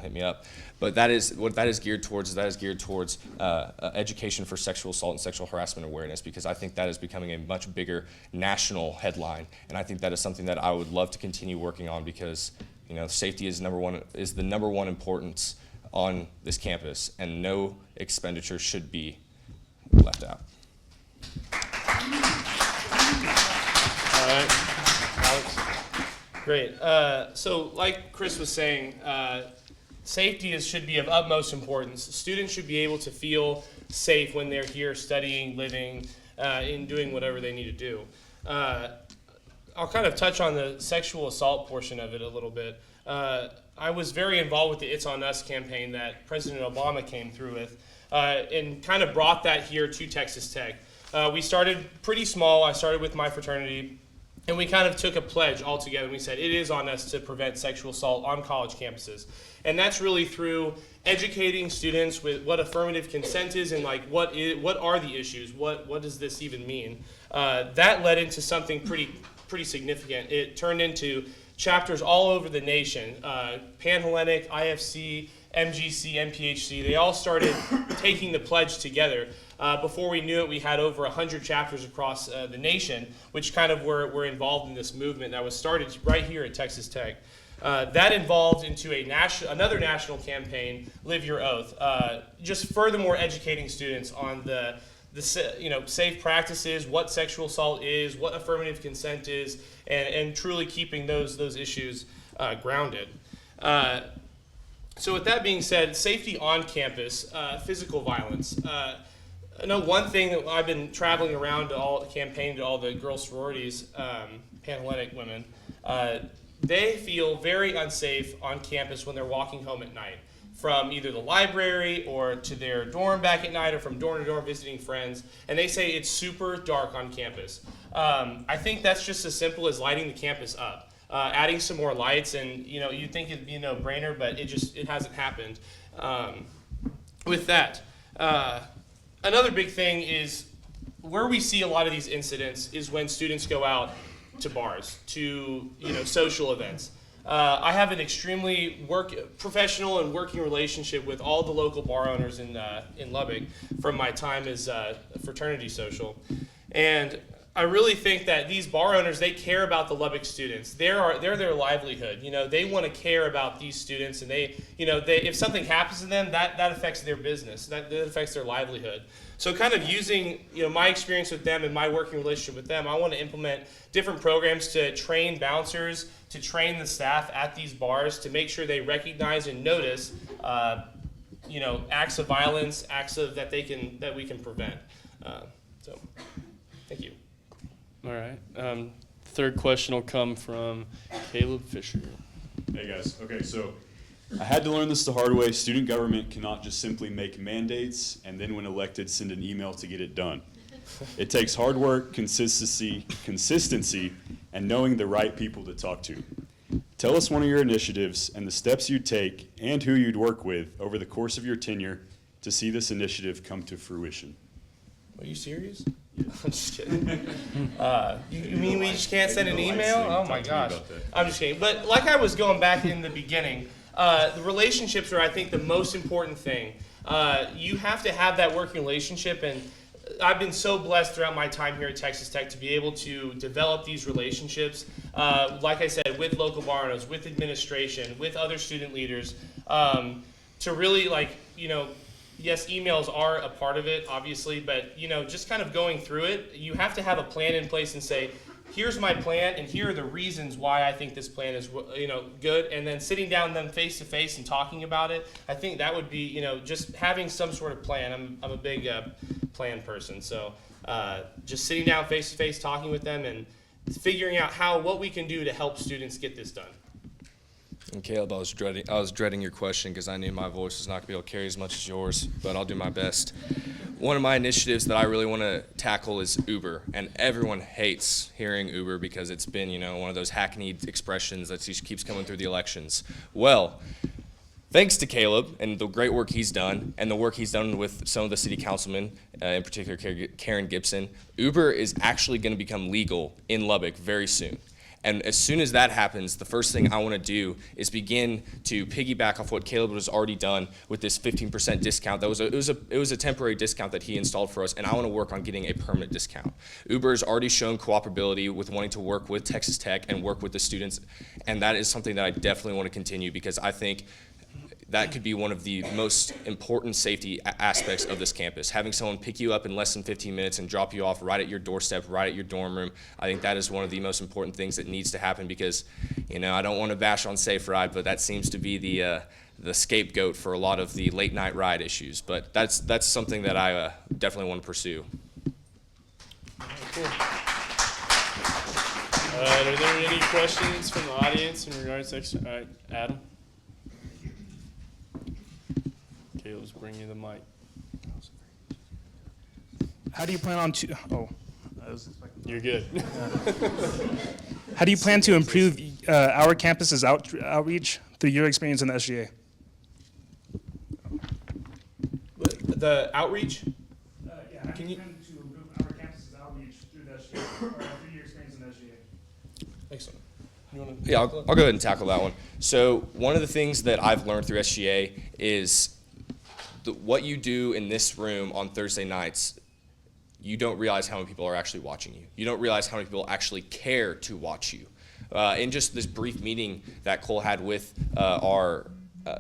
hit me up. But that is what that is geared towards. Education for sexual assault and sexual harassment awareness, because I think that is becoming a much bigger national headline, and I think that is something that I would love to continue working on, because safety is the number one importance on this campus, and no expenditure should be left out. All right, Alex. Great. So like Chris was saying, safety should be of utmost importance. Students should be able to feel safe when they're here studying, living, and doing whatever they need to do. I'll kind of touch on the sexual assault portion of it a little bit. I was very involved with the It's On Us campaign that President Obama came through with, and kind of brought that here to Texas Tech. We started pretty small. I started with my fraternity, and we kind of took a pledge all together. We said it is on us to prevent sexual assault on college campuses. And that's really through educating students with what affirmative consent is and like what are the issues, what does this even mean. That led into something pretty significant. It turned into chapters all over the nation. Panhellenic, IFC, MGC, MPHC, they all started taking the pledge together. Before we knew it, we had over 100 chapters across the nation, which kind of were involved in this movement that was started right here at Texas Tech. That involved into another national campaign, Live Your Oath, just furthermore educating students on the safe practices, what sexual assault is, what affirmative consent is, and truly keeping those issues grounded. So with that being said, safety on campus, physical violence. I know one thing that I've been traveling around to campaigning to all the girl sororities, Panhellenic women, they feel very unsafe on campus when they're walking home at night from either the library or to their dorm back at night or from dorm to dorm visiting friends, and they say it's super dark on campus. I think that's just as simple as lighting the campus up, adding some more lights, and you'd think it'd be a no-brainer, but it hasn't happened. With that, another big thing is where we see a lot of these incidents is when students go out to bars, to social events. I have an extremely professional and working relationship with all the local bar owners in Lubbock from my time as fraternity social, and I really think that these bar owners, they care about the Lubbock students. They're their livelihood. They want to care about these students, and they if something happens to them, that affects their business. That affects their livelihood. So kind of using my experience with them and my working relationship with them, I want to implement different programs to train bouncers, to train the staff at these bars to make sure they recognize and notice acts of violence, that we can prevent. So thank you. All right. Third question will come from Caleb Fisher. Hey guys. Okay, so I had to learn this the hard way. Student government cannot just simply make mandates and then when elected send an email to get it done. It takes hard work, consistency, and knowing the right people to talk to. Tell us one of your initiatives and the steps you'd take and who you'd work with over the course of your tenure to see this initiative come to fruition. Are you serious? Yeah. I'm just kidding. You mean we just can't send an email? Oh my gosh. I'm just kidding. But like I was going back in the beginning, the relationships are, I think, the most important thing. You have to have that working relationship, and I've been so blessed throughout my time here at Texas Tech to be able to develop these relationships, like I said, with local bar owners, with administration, with other student leaders, to really yes, emails are a part of it, obviously, but just kind of going through it, you have to have a plan in place and say, here's my plan, and here are the reasons why I think this plan is good, and then sitting down with them face to face and talking about it. I think that would be just having some sort of plan. I'm a big plan person, so just sitting down face to face, talking with them, and figuring out what we can do to help students get this done. And Caleb, I was dreading your question because I knew my voice was not going to be able to carry as much as yours, but I'll do my best. One of my initiatives that I really want to tackle is Uber, and everyone hates hearing Uber because it's been, one of those hackneyed expressions that just keeps coming through the elections. Well, thanks to Caleb and the great work he's done, and the work he's done with some of the city councilmen, in particular Karen Gibson, Uber is actually going to become legal in Lubbock very soon. And as soon as that happens, the first thing I want to do is begin to piggyback off what Caleb has already done with this 15% discount. It was a temporary discount that he installed for us, and I want to work on getting a permanent discount. Uber has already shown cooperability with wanting to work with Texas Tech and work with the students, and that is something that I definitely want to continue because I think that could be one of the most important safety aspects of this campus. Having someone pick you up in less than 15 minutes and drop you off right at your doorstep, right at your dorm room, I think that is one of the most important things that needs to happen because, I don't want to bash on Safe Ride, but that seems to be the scapegoat for a lot of the late night ride issues. But that's something that I definitely want to pursue. Cool. Are there any questions from the audience in regards to all right, Adam? Caleb's bringing you the mic. How do you plan on You're good. How do you plan to improve our campus's outreach through your experience in the SGA? The outreach? Yeah, how do you plan to improve our campus's outreach through the SGA, or through your experience in the SGA? Excellent. Yeah, I'll go ahead and tackle that one. So one of the things that I've learned through SGA is what you do in this room on Thursday nights, you don't realize how many people are actually watching you. You don't realize how many people actually care to watch you. In just this brief meeting that Cole had with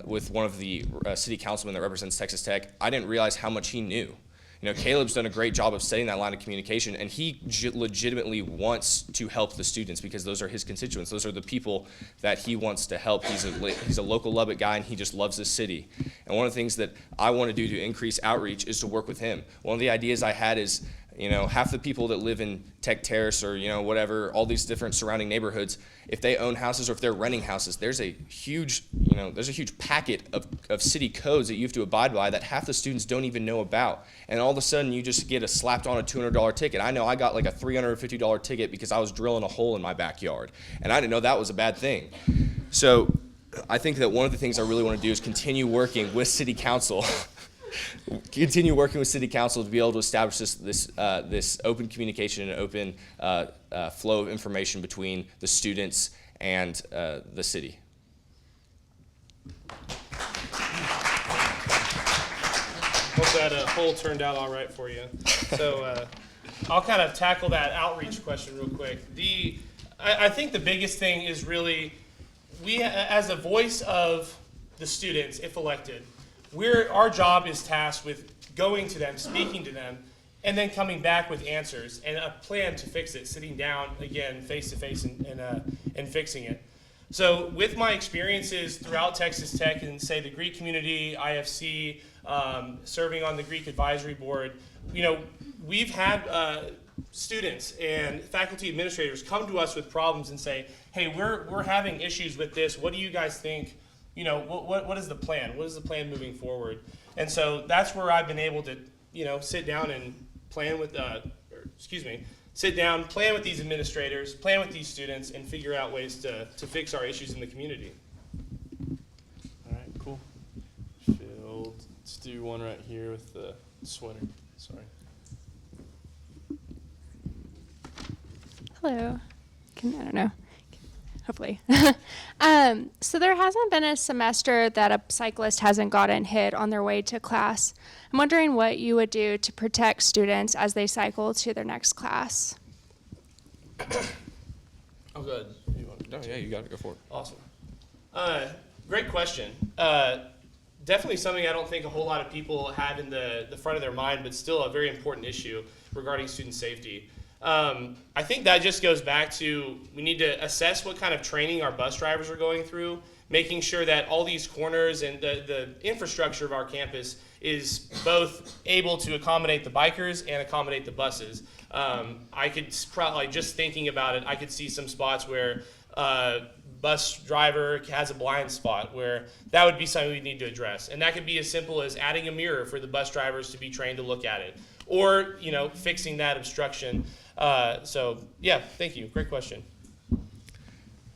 with one of the city councilmen that represents Texas Tech, I didn't realize how much he knew. You know, Caleb's done a great job of setting that line of communication, and he legitimately wants to help the students because those are his constituents. Those are the people that he wants to help. He's a local Lubbock guy, and he just loves this city. And one of the things that I want to do to increase outreach is to work with him. One of the ideas I had is, you know, half the people that live in Tech Terrace or, you know, whatever, all these different surrounding neighborhoods, if they own houses or if they're renting houses, there's a huge, there's a huge packet of city codes that you have to abide by that half the students don't even know about. And all of a sudden you just get slapped on a $200 ticket. I know I got like a $350 ticket because I was drilling a hole in my backyard. And I didn't know that was a bad thing. So I think that one of the things I really want to do is continue working with city council to be able to establish this open communication and open flow of information between the students and the city. Hope that poll turned out all right for you. So I'll kind of tackle that outreach question real quick. I think the biggest thing is really we, as a voice of the students, if elected, our job is tasked with going to them, speaking to them, and then coming back with answers and a plan to fix it, sitting down again face to face and fixing it. So with my experiences throughout Texas Tech and say the Greek community, IFC, serving on the Greek advisory board, we've had students and faculty administrators come to us with problems and say, hey, we're having issues with this. What do you guys think? What is the plan? What is the plan moving forward? And so that's where I've been able to, sit down and plan with, plan with these administrators, plan with these students, and figure out ways to fix our issues in the community. All right, cool. Phil, let's do one right here with the sweater. Sorry. Hello. I don't know. Hopefully. So there hasn't been a semester that a cyclist hasn't gotten hit on their way to class. I'm wondering what you would do to protect students as they cycle to their next class. Oh, good. You got to go for it. Awesome. Great question. Definitely something I don't think a whole lot of people have in the front of their mind, but still a very important issue regarding student safety. I think that just goes back to we need to assess what kind of training our bus drivers are going through, making sure that all these corners and the infrastructure of our campus is both able to accommodate the bikers and accommodate the buses. I could probably, just thinking about it, I could see some spots where bus driver has a blind spot where that would be something we need to address. And that could be as simple as adding a mirror for the bus drivers to be trained to look at it, or fixing that obstruction. So yeah, thank you. Great question.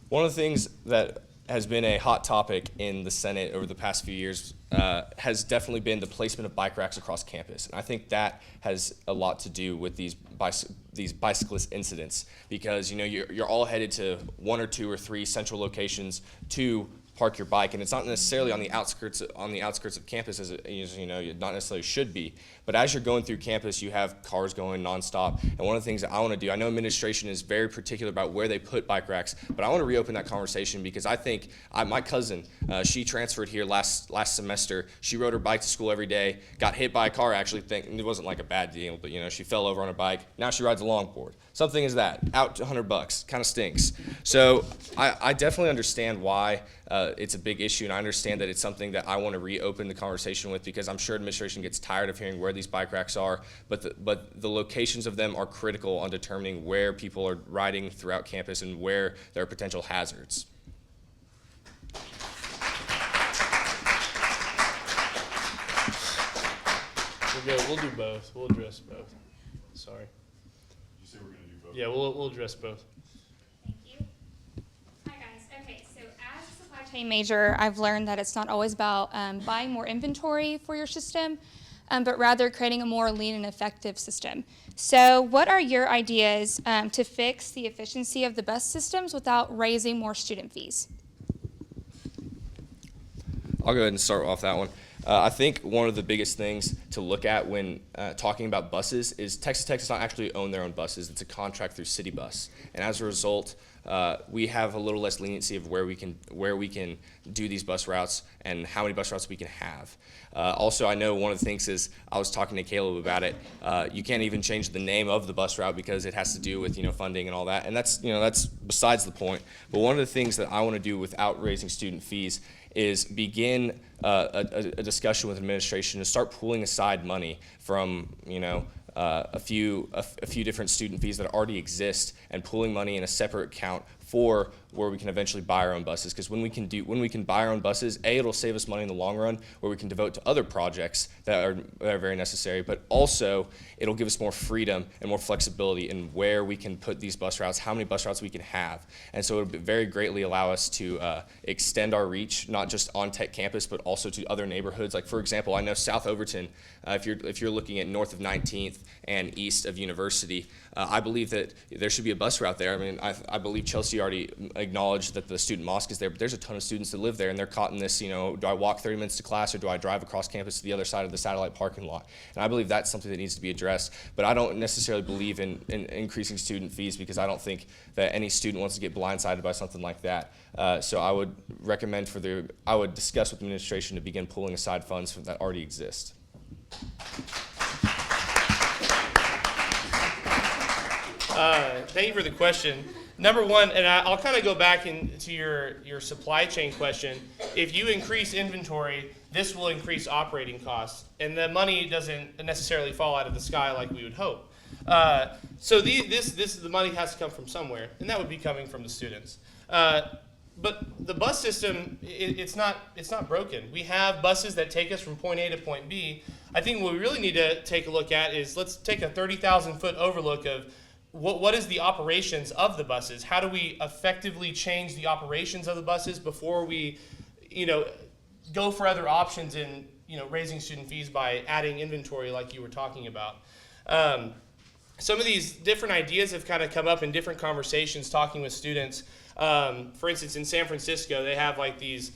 One of the things that has been a hot topic in the Senate over the past few years has definitely been the placement of bike racks across campus. And I think that has a lot to do with these bicyclist incidents because you're all headed to one or two or three central locations to park your bike, and it's not necessarily on the outskirts of campus as it not necessarily should be. But as you're going through campus, you have cars going nonstop. And one of the things that I want to do, I know administration is very particular about where they put bike racks, but I want to reopen that conversation because I think my cousin, she transferred here last semester. She rode her bike to school every day, got hit by a car. Actually, it wasn't like a bad deal, but she fell over on her bike. Now she rides a longboard. Something is that out to $100, kind of stinks. So I definitely understand why it's a big issue, and I understand that it's something that I want to reopen the conversation with, because I'm sure administration gets tired of hearing where these bike racks are, but the locations of them are critical on determining where people are riding throughout campus and where there are potential hazards. We'll do both. We'll address both. Sorry. You say we're going to do both? Yeah, we'll address both. Thank you. Hi guys. Okay, so as a supply chain major, I've learned that it's not always about buying more inventory for your system, but rather creating a more lean and effective system. So what are your ideas to fix the efficiency of the bus systems without raising more student fees? I'll go ahead and start off that one. I think one of the biggest things to look at when talking about buses is Texas Tech does not actually own their own buses. It's a contract through City Bus, and as a result, we have a little less leniency of where we can do these bus routes and how many bus routes we can have. Also, I know one of the things is, I was talking to Caleb about it, you can't even change the name of the bus route because it has to do with funding and all that, and that's besides the point. But one of the things that I want to do without raising student fees is begin a discussion with administration to start pulling aside money from a few different student fees that already exist, and pulling money in a separate account for where we can eventually buy our own buses. Because when we can buy our own buses, it'll save us money in the long run, where we can devote to other projects that are very necessary, but also it'll give us more freedom and more flexibility in where we can put these bus routes, how many bus routes we can have. And so it'll very greatly allow us to extend our reach, not just on Tech campus, but also to other neighborhoods. Like, for example, I know South Overton, if you're looking at north of 19th and east of University, I believe that there should be a bus route there. I mean, I believe Chelsea already acknowledged that the student mosque is there, but there's a ton of students that live there, and they're caught in this, do I walk 30 minutes to class, or do I drive across campus to the other side of the satellite parking lot? And I believe that's something that needs to be addressed, but I don't necessarily believe in increasing student fees, because I don't think that any student wants to get blindsided by something like that. So I would recommend I would discuss with the administration to begin pulling aside funds that already exist. Thank you for the question. Number one, and I'll kind of go back into your supply chain question. If you increase inventory, this will increase operating costs, and the money doesn't necessarily fall out of the sky like we would hope. So the money has to come from somewhere, and that would be coming from the students. But the bus system, it's not broken. We have buses that take us from point A to point B. I think what we really need to take a look at is, let's take a 30,000-foot overlook of what is the operations of the buses? How do we effectively change the operations of the buses before we, go for other options in, raising student fees by adding inventory like you were talking about? Some of these different ideas have kind of come up in different conversations talking with students. For instance, in San Francisco, they have like these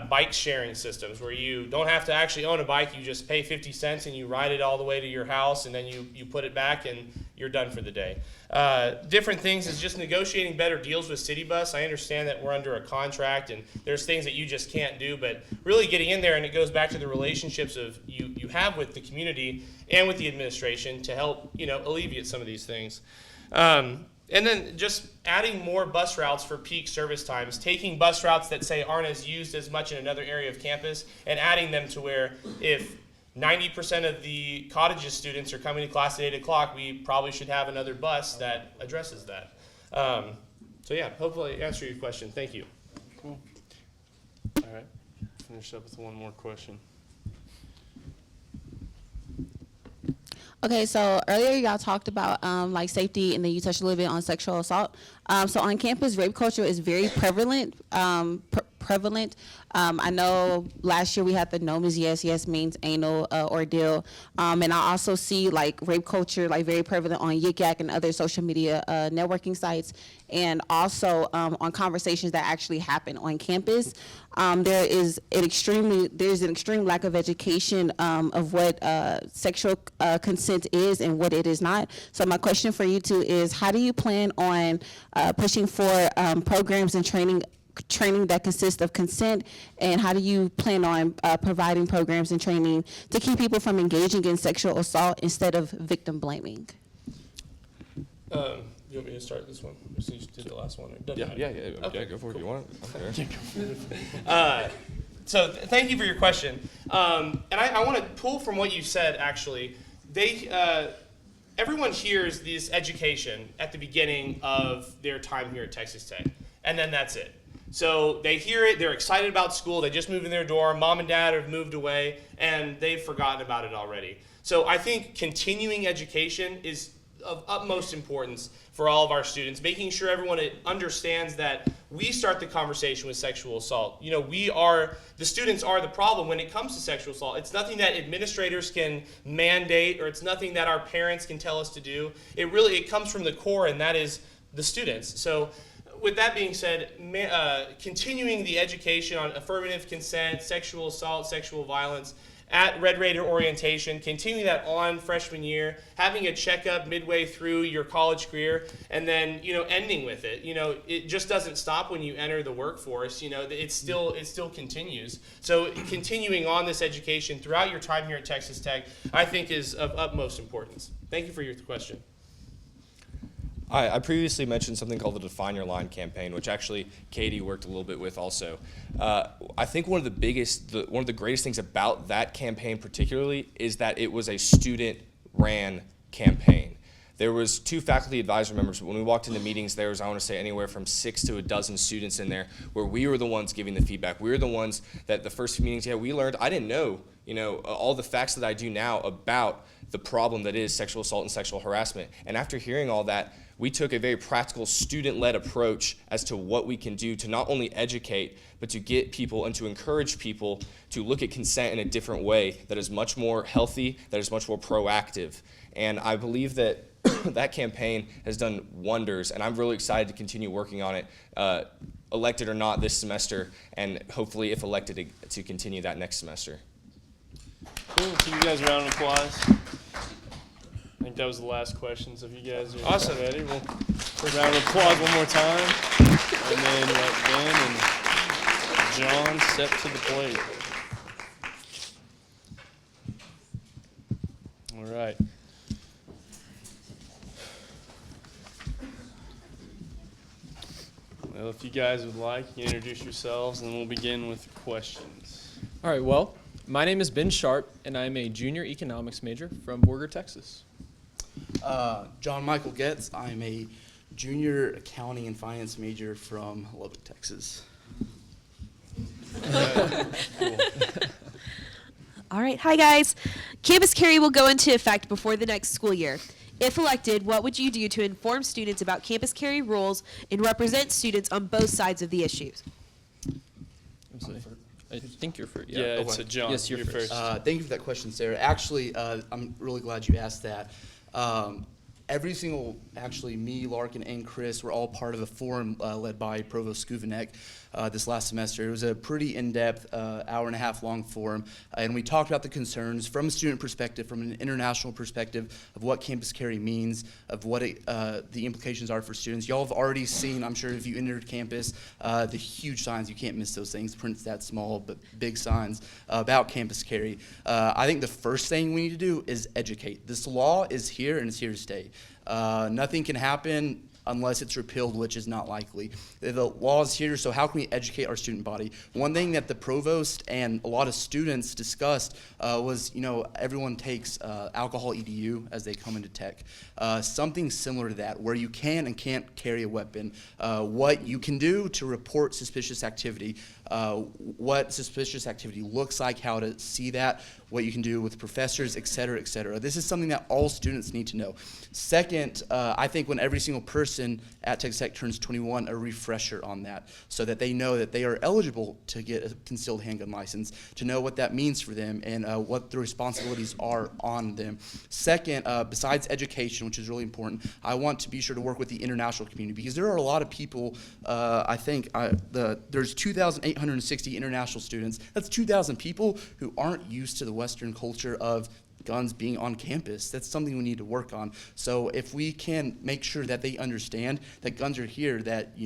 bike sharing systems where you don't have to actually own a bike. You just pay 50 cents and you ride it all the way to your house, and then you put it back and you're done for the day. Different things is just negotiating better deals with City Bus. I understand that we're under a contract and there's things that you just can't do, but really getting in there, and it goes back to the relationships of you have with the community and with the administration to help alleviate some of these things. And then just adding more bus routes for peak service times, taking bus routes that say aren't as used as much in another area of campus and adding them to where if 90% of the Cottages students are coming to class at 8 o'clock, we probably should have another bus that addresses that. So yeah, hopefully I answered your question. Thank you. Cool. All right, finish up with one more question. Okay, so earlier y'all talked about like safety, and then you touched a little bit on sexual assault. So on campus, rape culture is very prevalent. I know last year we had the no means yes, yes means anal ordeal. And I also see like rape culture like very prevalent on Yik Yak and other social media networking sites, and also on conversations that actually happen on campus. There's an extreme lack of education of what sexual consent is and what it is not. So my question for you two is, how do you plan on pushing for programs and training that consists of consent, and how do you plan on providing programs and training to keep people from engaging in sexual assault instead of victim blaming? You want me to start this one? Since you did the last one. It doesn't matter. Yeah, go for it if you want. So thank you for your question. And I want to pull from what you said, actually. Everyone hears this education at the beginning of their time here at Texas Tech, and then that's it. So they hear it, they're excited about school, they just moved in their dorm, mom and dad have moved away, and they've forgotten about it already. So I think continuing education is of utmost importance for all of our students, making sure everyone understands that we start the conversation with sexual assault. You know, the students are the problem when it comes to sexual assault. It's nothing that administrators can mandate, or it's nothing that our parents can tell us to do. It comes from the core, and that is the students. So with that being said, continuing the education on affirmative consent, sexual assault, sexual violence, at Red Raider orientation, continuing that on freshman year, having a checkup midway through your college career, and then ending with it. It just doesn't stop when you enter the workforce. It still continues. So continuing on this education throughout your time here at Texas Tech, I think, is of utmost importance. Thank you for your question. I previously mentioned something called the Define Your Line campaign, which actually Katie worked a little bit with also. I think one of the greatest things about that campaign particularly is that it was a student-ran campaign. There was 2 faculty advisor members, but when we walked into meetings, there was, I want to say, anywhere from 6 to a dozen students in there, where we were the ones giving the feedback. We were the ones that the first few meetings, we learned. I didn't know, all the facts that I do now about the problem that is sexual assault and sexual harassment. And after hearing all that, we took a very practical, student-led approach as to what we can do to not only educate, but to get people and to encourage people to look at consent in a different way that is much more healthy, that is much more proactive. And I believe that that campaign has done wonders, and I'm really excited to continue working on it, elected or not this semester, and hopefully, if elected, to continue that next semester. Cool. Give you guys a round of applause. I think that was the last question, so if you guys are awesome. Ready, we'll round of applause one more time, and then let Ben and John step to the plate. All right. Well, if you guys would like, you can introduce yourselves, and then we'll begin with questions. All right, well, my name is Ben Sharp, and I'm a junior economics major from Borger, Texas. John Michael Getz. I'm a junior accounting and finance major from Lubbock, Texas. Cool. All right. Hi, guys. Campus carry will go into effect before the next school year. If elected, what would you do to inform students about campus carry rules and represent students on both sides of the issues? I think you're first. Yeah, it's John. Yes, you're first. Thank you for that question, Sarah. Actually, I'm really glad you asked that. Every single, actually, me, Larkin, and Chris were all part of a forum led by Provost Skuvanek this last semester. It was a pretty in-depth, hour-and-a-half long forum, and we talked about the concerns from a student perspective, from an international perspective, of what campus carry means, of what the implications are for students. Y'all have already seen, I'm sure if you entered campus, the huge signs. You can't miss those things, prints that small, but big signs about campus carry. I think the first thing we need to do is educate. This law is here, and it's here to stay. Nothing can happen unless it's repealed, which is not likely. The law is here, so how can we educate our student body? One thing that the provost and a lot of students discussed was, everyone takes alcohol EDU as they come into tech. Something similar to that, where you can and can't carry a weapon, what you can do to report suspicious activity, what suspicious activity looks like, how to see that, what you can do with professors, et cetera, et cetera. This is something that all students need to know. Second, I think when every single person at Texas Tech turns 21, a refresher on that, so that they know that they are eligible to get a concealed handgun license, to know what that means for them and what the responsibilities are on them. Second, besides education, which is really important, I want to be sure to work with the international community, because there are a lot of people, there's 2,860 international students. That's 2,000 people who aren't used to the Western culture of guns being on campus. That's something we need to work on. So if we can make sure that they understand that guns are here, that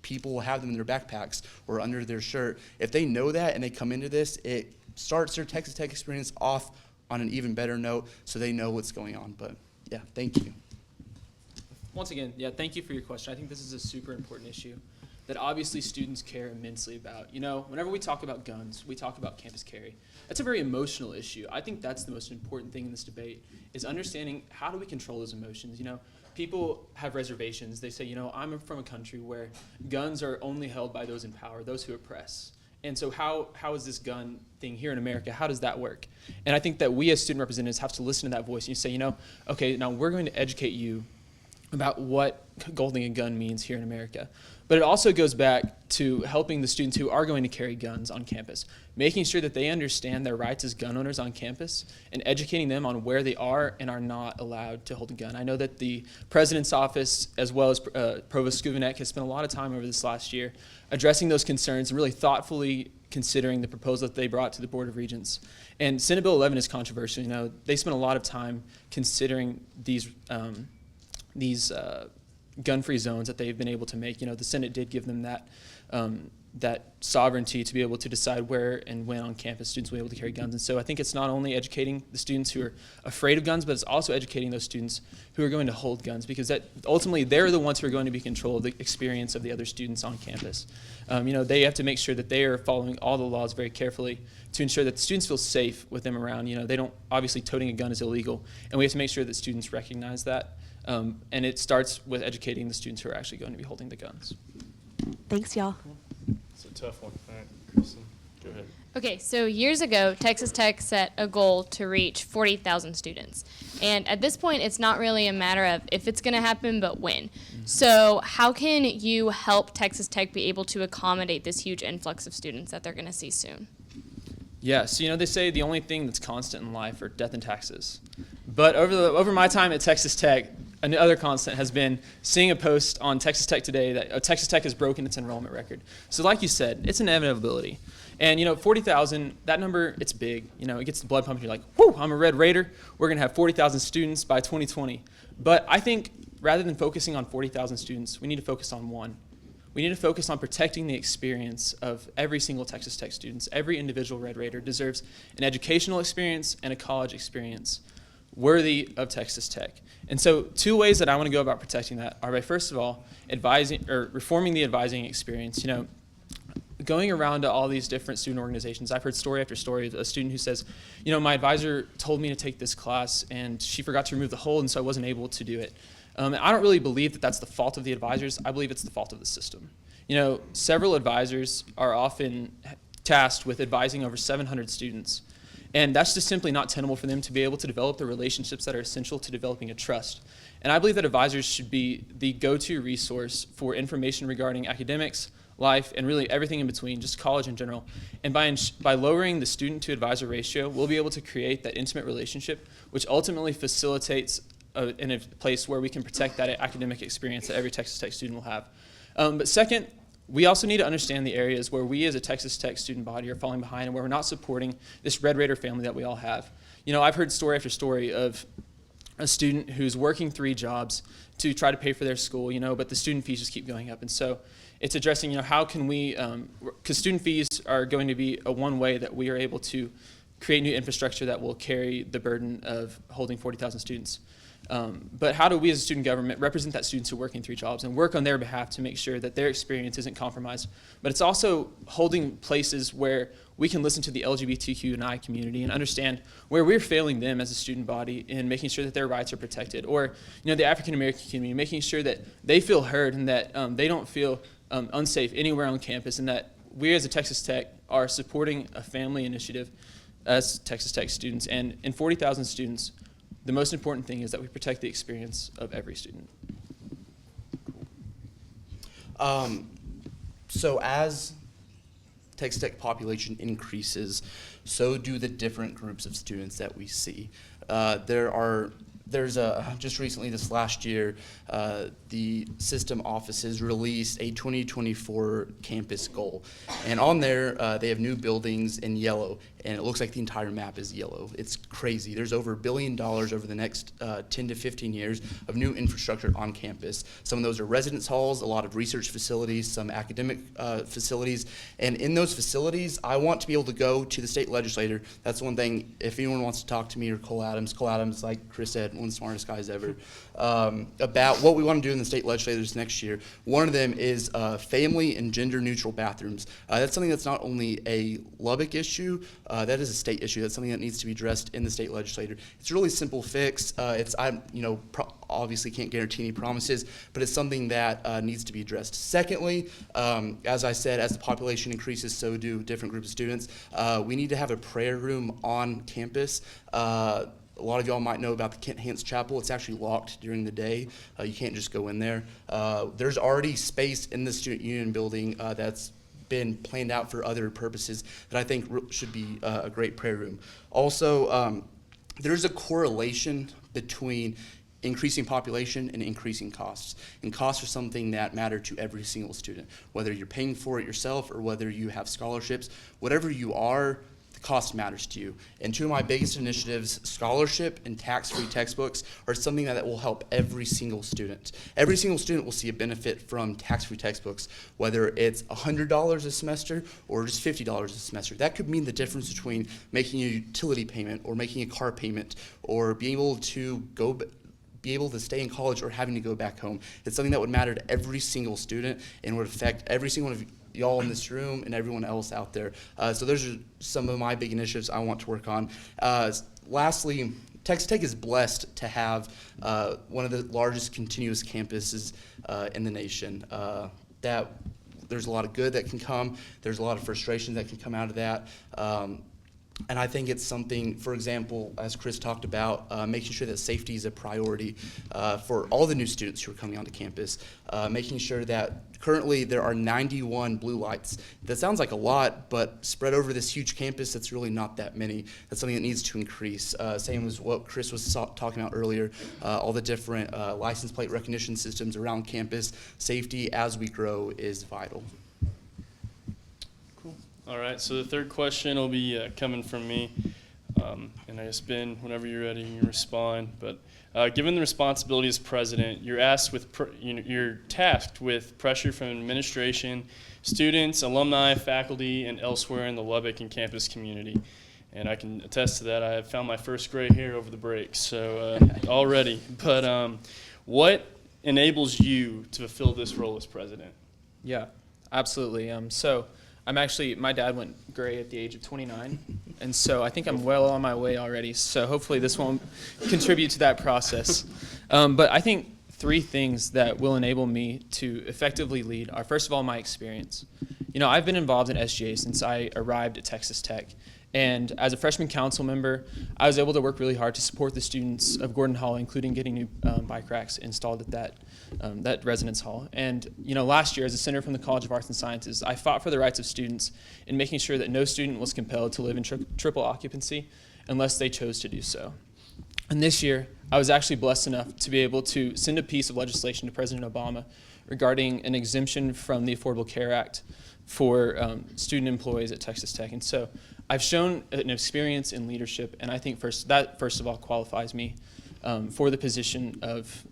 people will have them in their backpacks or under their shirt, if they know that and they come into this, it starts their Texas Tech experience off on an even better note, so they know what's going on. But yeah, thank you. Once again, yeah, thank you for your question. I think this is a super important issue that obviously students care immensely about. You know, whenever we talk about guns, we talk about campus carry. That's a very emotional issue. I think that's the most important thing in this debate, is understanding how do we control those emotions. You know, people have reservations. They say, you know, I'm from a country where guns are only held by those in power, those who oppress. And so how is this gun thing here in America, how does that work? And I think that we as student representatives have to listen to that voice. And you say, you know, okay, now we're going to educate you about what holding a gun means here in America. But it also goes back to helping the students who are going to carry guns on campus, making sure that they understand their rights as gun owners on campus and educating them on where they are and are not allowed to hold a gun. I know that the President's Office, as well as Provost Skuvenek, has spent a lot of time over this last year addressing those concerns and really thoughtfully considering the proposal that they brought to the Board of Regents. And Senate Bill 11 is controversial. You know, they spent a lot of time considering these gun-free zones that they've been able to make. You know, the Senate did give them that sovereignty to be able to decide where and when on campus students will be able to carry guns. And so I think it's not only educating the students who are afraid of guns, but it's also educating those students who are going to hold guns, because that ultimately they're the ones who are going to be in control of the experience of the other students on campus. You know, they have to make sure that they are following all the laws very carefully to ensure that the students feel safe with them around. You know, they don't, obviously toting a gun is illegal, and we have to make sure that students recognize that. And it starts with educating the students who are actually going to be holding the guns. Thanks, y'all. It's a tough one. All right, Kristen, go ahead. Okay, so years ago, Texas Tech set a goal to reach 40,000 students. And at this point, it's not really a matter of if it's going to happen, but when. So how can you help Texas Tech be able to accommodate this huge influx of students that they're going to see soon? Yes, you know, they say the only thing that's constant in life are death and taxes. But over my time at Texas Tech, another constant has been seeing a post on Texas Tech today that Texas Tech has broken its enrollment record. So like you said, it's an inevitability. And, you know, 40,000, that number, it's big. You know, it gets the blood pumping. You're like, whoo, I'm a Red Raider. We're going to have 40,000 students by 2020. But I think rather than focusing on 40,000 students, we need to focus on one. We need to focus on protecting the experience of every single Texas Tech student. Every individual Red Raider deserves an educational experience and a college experience worthy of Texas Tech. And so 2 ways that I want to go about protecting that are by, first of all, reforming the advising experience. You know, going around to all these different student organizations, I've heard story after story of a student who says, you know, my advisor told me to take this class and she forgot to remove the hold, and so I wasn't able to do it. And I don't really believe that that's the fault of the advisors. I believe it's the fault of the system. You know, several advisors are often tasked with advising over 700 students. And that's just simply not tenable for them to be able to develop the relationships that are essential to developing a trust. And I believe that advisors should be the go-to resource for information regarding academics, life, and really everything in between, just college in general. And by lowering the student to advisor ratio, we'll be able to create that intimate relationship, which ultimately facilitates in a place where we can protect that academic experience that every Texas Tech student will have. But second, we also need to understand the areas where we as a Texas Tech student body are falling behind and where we're not supporting this Red Raider family that we all have. You know, I've heard story after story of a student who's working 3 jobs to try to pay for their school, you know, but the student fees just keep going up. And so it's addressing, you know, how can we, because student fees are going to be one way that we are able to create new infrastructure that will carry the burden of holding 40,000 students. But how do we as a student government represent that students who are working 3 jobs and work on their behalf to make sure that their experience isn't compromised? But it's also holding places where we can listen to the LGBTQ&I community and understand where we're failing them as a student body in making sure that their rights are protected. Or, you know, the African American community, making sure that they feel heard and that they don't feel unsafe anywhere on campus, and that we as a Texas Tech are supporting a family initiative as Texas Tech students. And in 40,000 students, the most important thing is that we protect the experience of every student. So as Texas Tech population increases, so do the different groups of students that we see. There's just recently this last year, the system offices released a 2024 campus goal. And on there, they have new buildings in yellow, and it looks like the entire map is yellow. It's crazy. There's over $1 billion over the next 10 to 15 years of new infrastructure on campus. Some of those are residence halls, a lot of research facilities, some academic facilities. And in those facilities, I want to be able to go to the state legislator. That's one thing, if anyone wants to talk to me or Cole Adams, like Chris said, one of the smartest guys ever, about what we want to do in the state legislators next year. One of them is family and gender neutral bathrooms. That's something that's not only a Lubbock issue, that is a state issue. That's something that needs to be addressed in the state legislature. It's a really simple fix. Obviously can't guarantee any promises, but it's something that needs to be addressed. Secondly, as I said, as the population increases, so do different groups of students. We need to have a prayer room on campus. A lot of y'all might know about the Kent Hance Chapel. It's actually locked during the day. You can't just go in there. There's already space in the Student Union building that's been planned out for other purposes that I think should be a great prayer room. Also, there's a correlation between increasing population and increasing costs. And costs are something that matter to every single student. Whether you're paying for it yourself or whether you have scholarships, whatever you are, the cost matters to you. And two of my biggest initiatives, scholarship and tax-free textbooks, are something that will help every single student. Every single student will see a benefit from tax-free textbooks, whether it's $100 a semester or just $50 a semester. That could mean the difference between making a utility payment or making a car payment or being able to be able to stay in college or having to go back home. It's something that would matter to every single student and would affect every single one of y'all in this room and everyone else out there. So those are some of my big initiatives I want to work on. Lastly, Texas Tech is blessed to have one of the largest continuous campuses in the nation. That there's a lot of good that can come. There's a lot of frustration that can come out of that. And I think it's something, for example, as Chris talked about, making sure that safety is a priority for all the new students who are coming onto campus, making sure that currently there are 91 blue lights. That sounds like a lot, but spread over this huge campus, that's really not that many. That's something that needs to increase. Same as what Chris was talking about earlier, all the different license plate recognition systems around campus. Safety as we grow is vital. All right, so the third question will be coming from me. And I guess, Ben, whenever you're ready, you can respond. But given the responsibility as president, you're tasked with pressure from administration, students, alumni, faculty, and elsewhere in the Lubbock and campus community. And I can attest to that. I have found my first gray hair over the break, so already. But what enables you to fulfill this role as president? Yeah, absolutely. My dad went gray at the age of 29, and so I think I'm well on my way already, so hopefully this won't contribute to that process. But I think three things that will enable me to effectively lead are, first of all, my experience. I've been involved in SGA since I arrived at Texas Tech, and as a freshman council member, I was able to work really hard to support the students of Gordon Hall, including getting new bike racks installed at that residence hall. And last year, as a senator from the College of Arts and Sciences, I fought for the rights of students in making sure that no student was compelled to live in triple occupancy unless they chose to do so. And this year, I was actually blessed enough to be able to send a piece of legislation to President Obama regarding an exemption from the Affordable Care Act for student employees at Texas Tech. And so I've shown an experience in leadership, and I think first of all qualifies me for the position of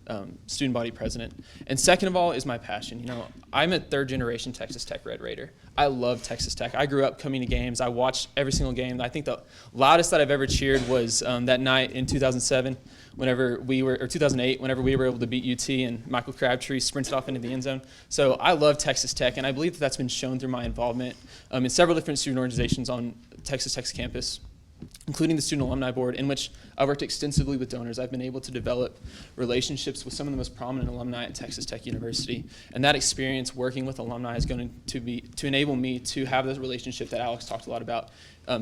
student body president. And second of all is my passion. I'm a third generation Texas Tech Red Raider. I love Texas Tech. I grew up coming to games. I watched every single game. I think the loudest that I've ever cheered was that night in 2007, or 2008, whenever we were able to beat UT and Michael Crabtree sprinted off into the end zone. So I love Texas Tech, and I believe that's been shown through my involvement in several different student organizations on Texas Tech's campus, including the Student Alumni Board, in which I worked extensively with donors. I've been able to develop relationships with some of the most prominent alumni at Texas Tech University, and that experience working with alumni is going to enable me to have this relationship that Alex talked a lot about,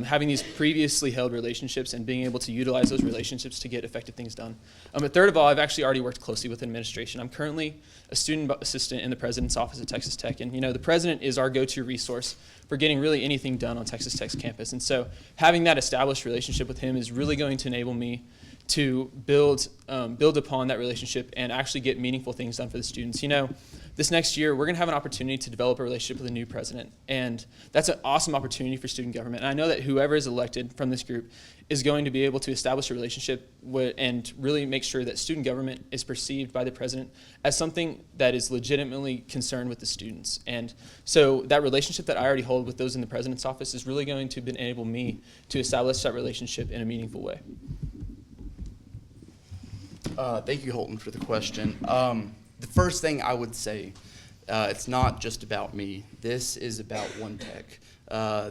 having these previously held relationships and being able to utilize those relationships to get effective things done. But third of all, I've actually already worked closely with administration. I'm currently a student assistant in the president's office at Texas Tech, and the president is our go-to resource for getting really anything done on Texas Tech's campus. And so having that established relationship with him is really going to enable me to build upon that relationship and actually get meaningful things done for the students. This next year, we're going to have an opportunity to develop a relationship with a new president, and that's an awesome opportunity for student government. And I know that whoever is elected from this group is going to be able to establish a relationship and really make sure that student government is perceived by the president as something that is legitimately concerned with the students. And so that relationship that I already hold with those in the president's office is really going to enable me to establish that relationship in a meaningful way. Thank you, Holton, for the question. The first thing I would say, it's not just about me. This is about One Tech.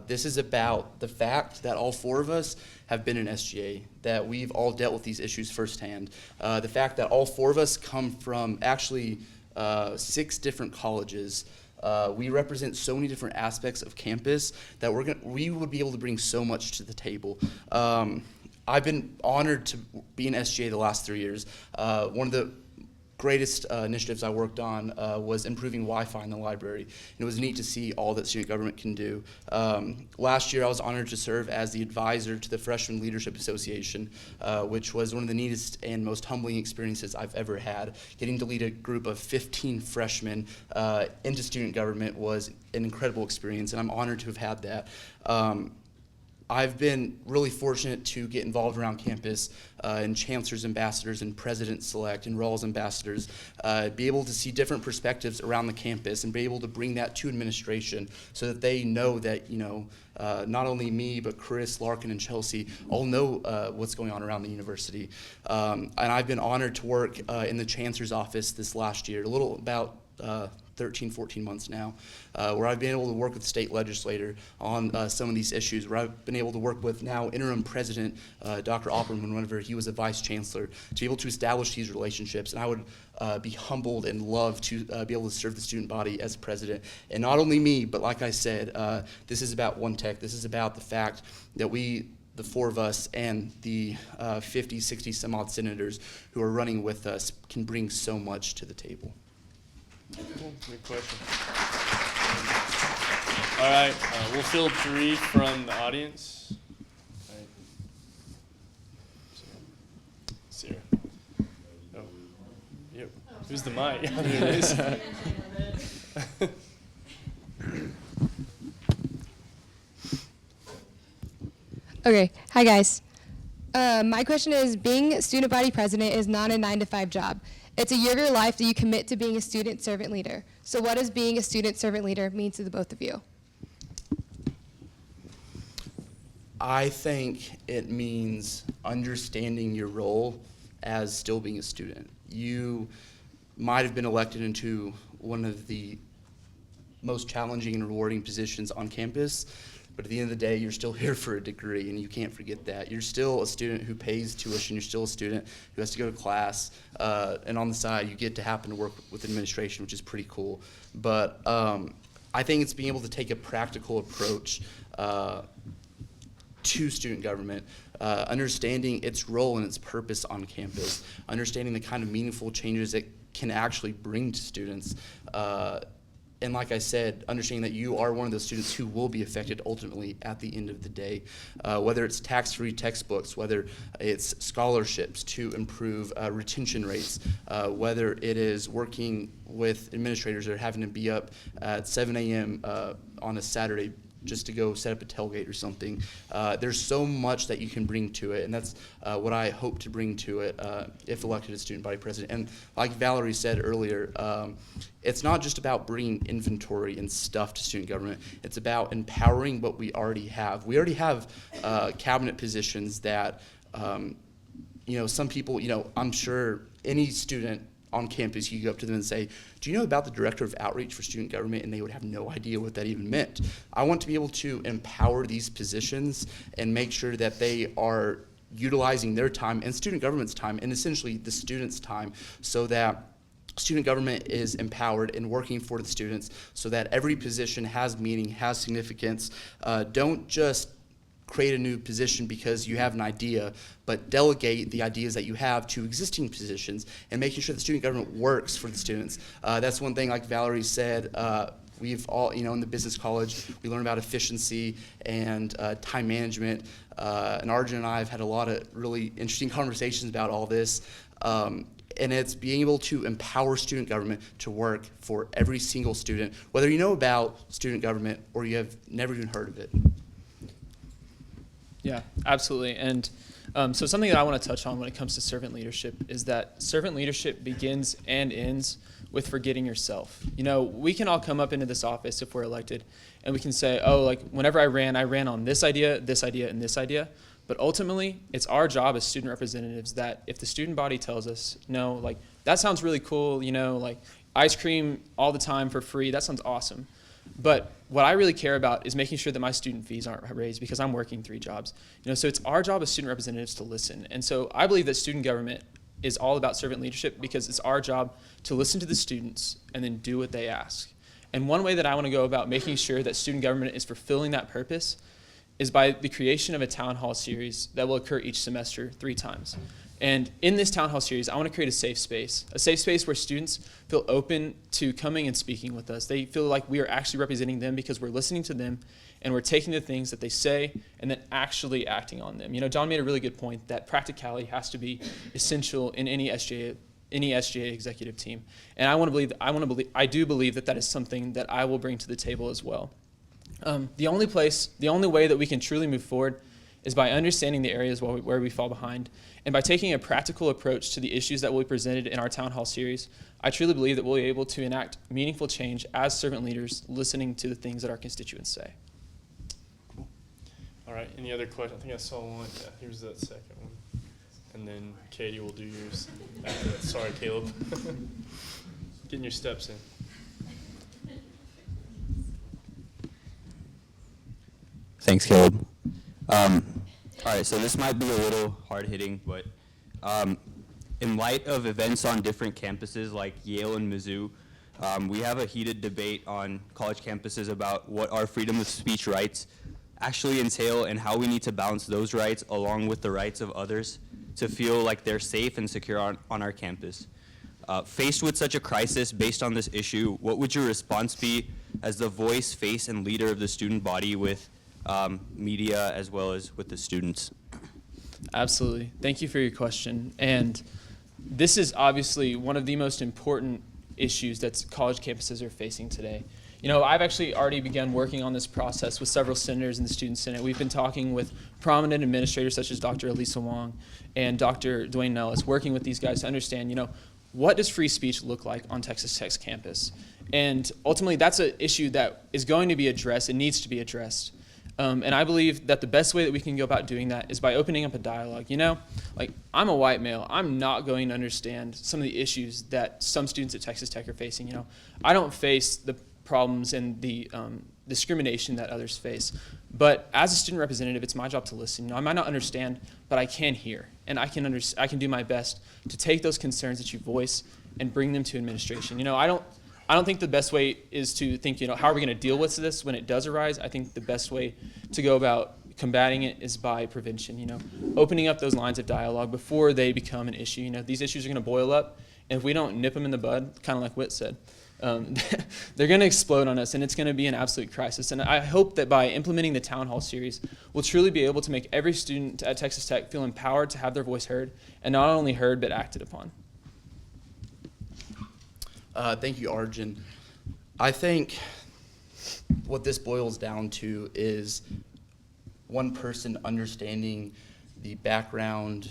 This is about the fact that all four of us have been in SGA, that we've all dealt with these issues firsthand. The fact that all four of us come from actually 6 different colleges. We represent so many different aspects of campus that we would be able to bring so much to the table. I've been honored to be in SGA the last 3 years. One of the greatest initiatives I worked on was improving Wi-Fi in the library. And it was neat to see all that student government can do. Last year I was honored to serve as the advisor to the Freshman Leadership Association, which was one of the neatest and most humbling experiences I've ever had. Getting to lead a group of 15 freshmen into student government was an incredible experience, and I'm honored to have had that. I've been really fortunate to get involved around campus in Chancellor's Ambassadors and President Select and Rawls Ambassadors, be able to see different perspectives around the campus and be able to bring that to administration so that they know that, not only me, but Chris, Larkin, and Chelsea all know what's going on around the university. And I've been honored to work in the Chancellor's office this last year, about 13, 14 months now, where I've been able to work with the state legislator on some of these issues, where I've been able to work with now interim president, Dr. Opperman, whenever he was a vice chancellor, to be able to establish these relationships. And I would be humbled and love to be able to serve the student body as president. And not only me, but like I said, this is about One Tech. This is about the fact that the four of us and the 50, 60 some odd senators who are running with us can bring so much to the table. Good question. All right, we'll field 3 from the audience. All right. Sarah. Oh. Yep. Who's the mic? There it is. Okay, hi guys. My question is, being student body president is not a 9-to-5 job. It's a year of your life that you commit to being a student servant leader. So what does being a student servant leader mean to the both of you? I think it means understanding your role as still being a student. You might have been elected into one of the most challenging and rewarding positions on campus, but at the end of the day, you're still here for a degree, and you can't forget that. You're still a student who pays tuition. You're still a student who has to go to class, and on the side, you get to happen to work with administration, which is pretty cool. But I think it's being able to take a practical approach to student government, understanding its role and its purpose on campus, understanding the kind of meaningful changes it can actually bring to students. And like I said, understanding that you are one of those students who will be affected ultimately at the end of the day, whether it's tax-free textbooks, whether it's scholarships to improve retention rates, whether it is working with administrators that are having to be up at 7 a.m. On a Saturday just to go set up a tailgate or something. There's so much that you can bring to it, and that's what I hope to bring to it if elected as student body president. And like Valerie said earlier, it's not just about bringing inventory and stuff to student government. It's about empowering what we already have. We already have cabinet positions that, some people, I'm sure any student on campus, you go up to them and say, do you know about the Director of Outreach for Student Government? And they would have no idea what that even meant. I want to be able to empower these positions and make sure that they are utilizing their time and student government's time and essentially the students' time so that student government is empowered and working for the students so that every position has meaning, has significance. Don't just create a new position because you have an idea, but delegate the ideas that you have to existing positions and making sure that student government works for the students. That's one thing, like Valerie said, we've all, in the business college, we learn about efficiency and time management. And Arjun and I have had a lot of really interesting conversations about all this. And it's being able to empower student government to work for every single student, whether you know about student government or you have never even heard of it. Yeah, absolutely. And so something that I want to touch on when it comes to servant leadership is that servant leadership begins and ends with forgetting yourself. We can all come up into this office if we're elected, and we can say, oh, like whenever I ran on this idea, and this idea. But ultimately, it's our job as student representatives that if the student body tells us, no, like, that sounds really cool, you know, like ice cream all the time for free, that sounds awesome. But what I really care about is making sure that my student fees aren't raised because I'm working 3 jobs. You know, so it's our job as student representatives to listen. And so I believe that student government is all about servant leadership because it's our job to listen to the students and then do what they ask. And one way that I want to go about making sure that student government is fulfilling that purpose is by the creation of a town hall series that will occur each semester 3 times. And in this town hall series, I want to create a safe space where students feel open to coming and speaking with us. They feel like we are actually representing them because we're listening to them and we're taking the things that they say and then actually acting on them. You know, John made a really good point that practicality has to be essential in any SGA executive team. And I do believe that is something that I will bring to the table as well. The only way that we can truly move forward is by understanding the areas where we fall behind. And by taking a practical approach to the issues that will be presented in our town hall series, I truly believe that we'll be able to enact meaningful change as servant leaders, listening to the things that our constituents say. Cool. All right, any other questions? I think I saw one. Yeah, here's that second one. And then Katie will do yours after that. Sorry, Caleb. Getting your steps in. Thanks, Caleb. All right, so this might be a little hard-hitting, but in light of events on different campuses like Yale and Mizzou, we have a heated debate on college campuses about what our freedom of speech rights actually entail and how we need to balance those rights along with the rights of others to feel like they're safe and secure on our campus. Faced with such a crisis based on this issue, what would your response be as the voice, face, and leader of the student body with media as well as with the students? Absolutely. Thank you for your question. And this is obviously one of the most important issues that college campuses are facing today. You know, I've actually already begun working on this process with several senators in the Student Senate. We've been talking with prominent administrators such as Dr. Elisa Wong and Dr. Dwayne Nellis, working with these guys to understand, you know, what does free speech look like on Texas Tech's campus? And ultimately, that's an issue that is going to be addressed and needs to be addressed. And I believe that the best way that we can go about doing that is by opening up a dialogue. You know, like, I'm a white male. I'm not going to understand some of the issues that some students at Texas Tech are facing. You know, I don't face the problems and the discrimination that others face. But as a student representative, it's my job to listen. You know, I might not understand, but I can hear, and I can do my best to take those concerns that you voice and bring them to administration. You know, I don't think the best way is to think, you know, how are we going to deal with this when it does arise? I think the best way to go about combating it is by prevention, you know, opening up those lines of dialogue before they become an issue. You know, these issues are going to boil up, and if we don't nip them in the bud, kind of like Whit said, they're going to explode on us, and it's going to be an absolute crisis. And I hope that by implementing the Town Hall series, we'll truly be able to make every student at Texas Tech feel empowered to have their voice heard, and not only heard, but acted upon. Thank you, Arjun. I think what this boils down to is one person understanding the background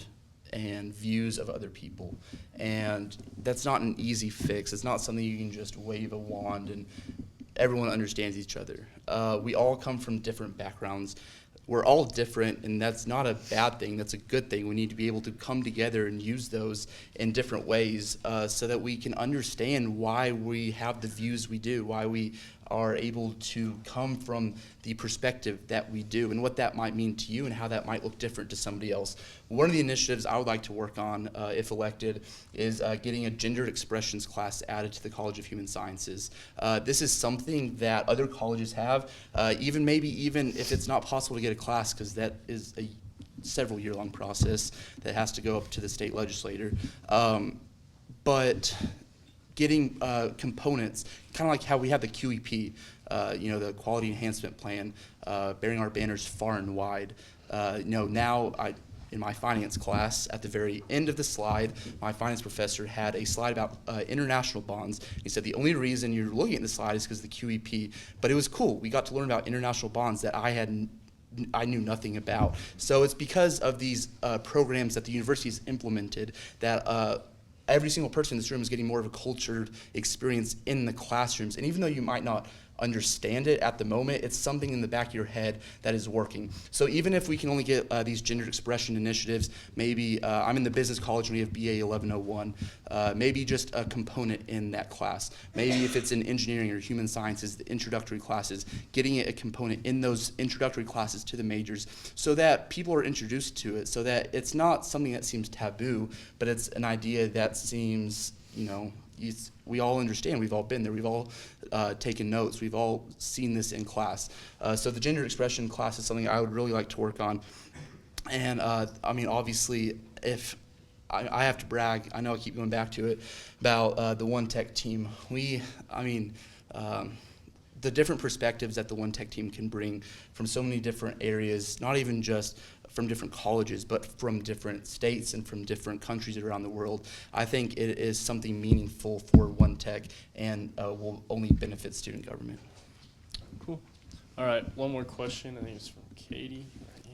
and views of other people. And that's not an easy fix. It's not something you can just wave a wand and everyone understands each other. We all come from different backgrounds. We're all different, and that's not a bad thing. That's a good thing. We need to be able to come together and use those in different ways so that we can understand why we have the views we do, why we are able to come from the perspective that we do, and what that might mean to you and how that might look different to somebody else. One of the initiatives I would like to work on, if elected, is getting a gendered expressions class added to the College of Human Sciences. This is something that other colleges have, even if it's not possible to get a class, because that is a several year-long process that has to go up to the state legislature. But getting components, kind of like how we have the QEP, the Quality Enhancement Plan, bearing our banners far and wide. Now in my finance class, at the very end of the slide, my finance professor had a slide about international bonds. He said the only reason you're looking at the slide is because of the QEP, but it was cool. We got to learn about international bonds that I knew nothing about. So it's because of these programs that the university has implemented that every single person in this room is getting more of a cultured experience in the classrooms. And even though you might not understand it at the moment, it's something in the back of your head that is working. So even if we can only get these gender expression initiatives, maybe I'm in the business college and we have BA 1101, maybe just a component in that class. Maybe if it's in engineering or human sciences, the introductory classes, getting it a component in those introductory classes to the majors so that people are introduced to it, so that it's not something that seems taboo, but it's an idea that seems, we all understand, we've all been there, we've all taken notes, we've all seen this in class. So the gender expression class is something I would really like to work on. And obviously, if I have to brag, I know I keep going back to it, about the One Tech team. The different perspectives that the One Tech team can bring from so many different areas, not even just from different colleges, but from different states and from different countries around the world. I think it is something meaningful for One Tech and will only benefit student government. Cool. All right, one more question. I think it's from Katie. Right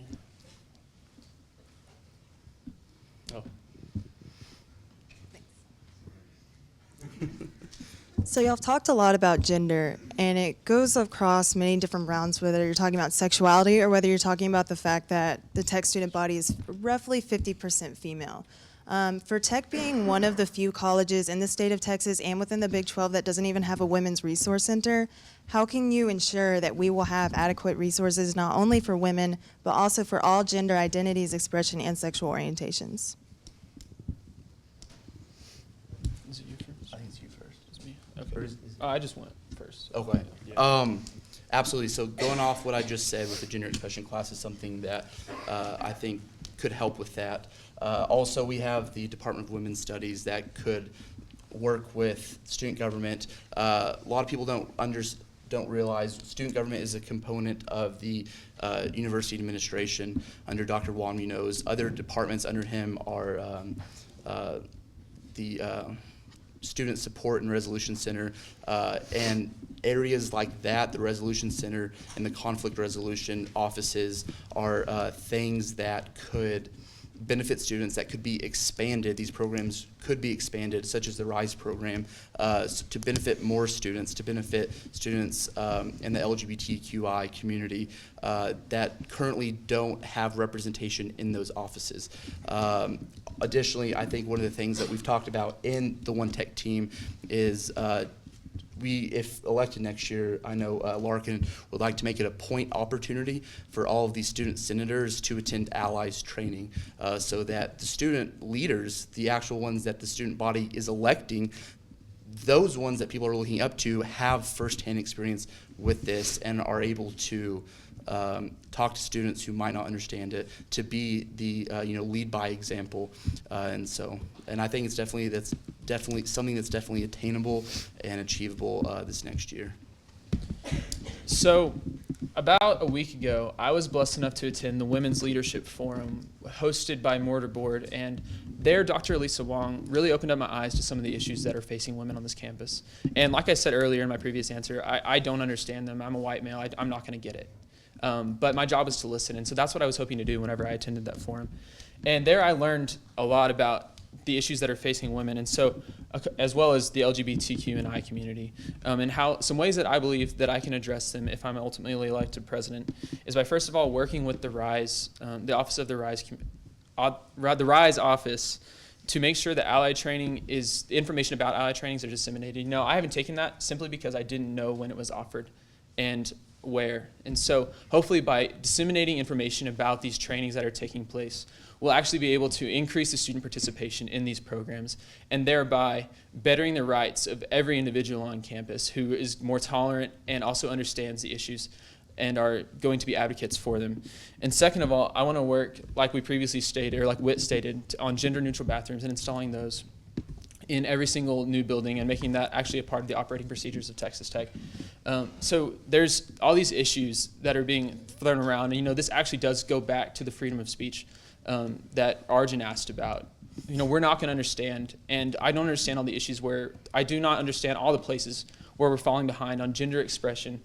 here. Oh. So y'all have talked a lot about gender, and it goes across many different rounds, whether you're talking about sexuality or whether you're talking about the fact that the tech student body is roughly 50% female. For tech being one of the few colleges in the state of Texas and within the Big 12 that doesn't even have a women's resource center, how can you ensure that we will have adequate resources not only for women, but also for all gender identities, expression, and sexual orientations? Is it you first? I think it's you first. It's me. Okay. I just went first. So Okay. yeah. Absolutely. So going off what I just said with the gender expression class is something that I think could help with that. Also, we have the Department of Women's Studies that could work with student government. A lot of people don't realize student government is a component of the university administration under Dr. Juan Munoz. Other departments under him are the Student Support and Resolution Center, and areas like that, the Resolution Center and the Conflict Resolution offices are things that could benefit students, that could be expanded. These programs could be expanded, such as the RISE program, to benefit more students, to benefit students in the LGBTQI community that currently don't have representation in those offices. Additionally, I think one of the things that we've talked about in the One Tech team is if elected next year, I know Larkin would like to make it a point opportunity for all of these student senators to attend allies training so that the student leaders, the actual ones that the student body is electing, those ones that people are looking up to have firsthand experience with this and are able to talk to students who might not understand it, to be the lead by example, and I think that's definitely something that's definitely attainable and achievable this next year. So, about a week ago, I was blessed enough to attend the Women's Leadership Forum hosted by Mortarboard, and there Dr. Elisa Wong really opened up my eyes to some of the issues that are facing women on this campus. And like I said earlier in my previous answer, I don't understand them. I'm a white male. I'm not going to get it. But my job is to listen, and so that's what I was hoping to do whenever I attended that forum. And there I learned a lot about the issues that are facing women, and so as well as the LGBTQ and I community, and how some ways that I believe that I can address them if I'm ultimately elected president is by first of all working with the RISE, the office of the RISE office, to make sure that allied training the information about allied trainings are disseminated. I haven't taken that simply because I didn't know when it was offered and where. And so hopefully by disseminating information about these trainings that are taking place, we'll actually be able to increase the student participation in these programs and thereby bettering the rights of every individual on campus who is more tolerant and also understands the issues and are going to be advocates for them. And second of all, I want to work, like we previously stated, or like Whit stated, on gender-neutral bathrooms and installing those in every single new building and making that actually a part of the operating procedures of Texas Tech. So there's all these issues that are being thrown around, and this actually does go back to the freedom of speech that Arjun asked about. We're not going to understand, and I don't understand all the issues where I do not understand all the places where we're falling behind on gender expression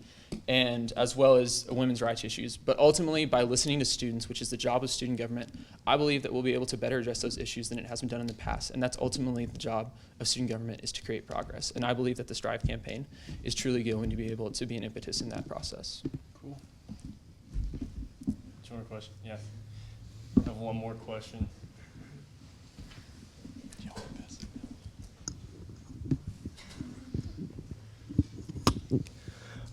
and as well as women's rights issues. But ultimately, by listening to students, which is the job of student government, I believe that we'll be able to better address those issues than it has been done in the past. And that's ultimately the job of student government, is to create progress. And I believe that the Strive campaign is truly going to be able to be an impetus in that process. Cool. Two more questions. Yeah. I have one more question.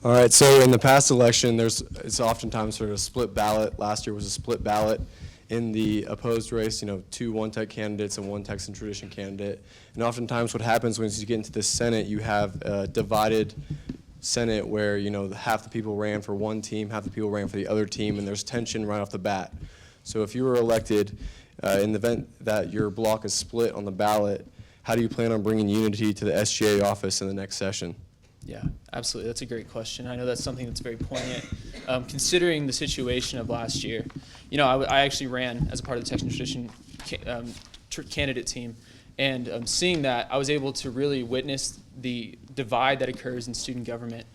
All right, so in the past election, it's oftentimes sort of a split ballot. Last year was a split ballot in the opposed race, 2 one-tech candidates and 1 text and tradition candidate. And oftentimes what happens when you get into the Senate, you have a divided Senate where, half the people ran for one team, half the people ran for the other team, and there's tension right off the bat. So if you were elected, in the event that your block is split on the ballot, how do you plan on bringing unity to the SGA office in the next session? Yeah, absolutely. That's a great question. I know that's something that's very poignant. Considering the situation of last year, I actually ran as a part of the Text and Tradition candidate team, and seeing that, I was able to really witness the divide that occurs in student government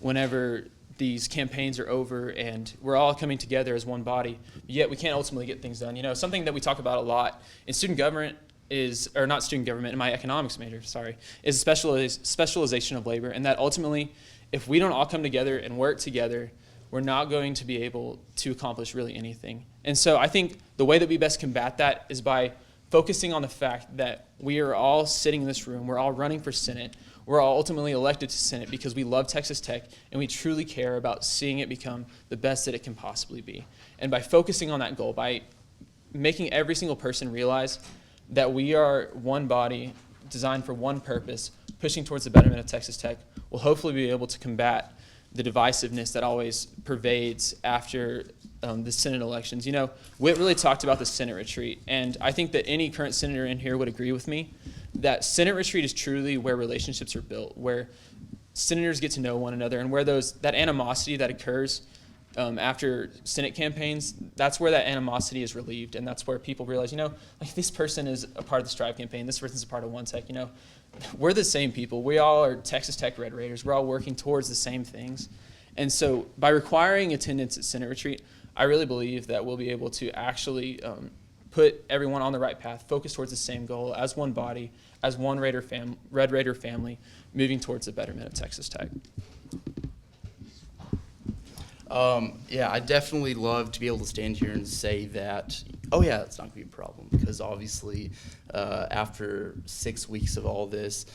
whenever these campaigns are over and we're all coming together as one body, yet we can't ultimately get things done. Something that we talk about a lot in student government or not student government, in my economics major, is specialization of labor, and that ultimately, if we don't all come together and work together, we're not going to be able to accomplish really anything. And so I think the way that we best combat that is by focusing on the fact that we are all sitting in this room, we're all running for Senate, we're all ultimately elected to Senate because we love Texas Tech and we truly care about seeing it become the best that it can possibly be. And by focusing on that goal, by making every single person realize that we are one body designed for one purpose, pushing towards the betterment of Texas Tech, we'll hopefully be able to combat the divisiveness that always pervades after the Senate elections. Whit really talked about the Senate retreat, and I think that any current senator in here would agree with me that Senate retreat is truly where relationships are built, where senators get to know one another, and where that animosity that occurs after Senate campaigns, that's where that animosity is relieved, and that's where people realize, this person is a part of the Strive campaign, this person's a part of One Tech, we're the same people. We all are Texas Tech Red Raiders. We're all working towards the same things. And so by requiring attendance at Senate retreat, I really believe that we'll be able to actually put everyone on the right path, focus towards the same goal as one body, as one Red Raider family, moving towards the betterment of Texas Tech. Yeah, I definitely love to be able to stand here and say that, oh yeah, it's not going to be a problem, because obviously after 6 weeks of all this,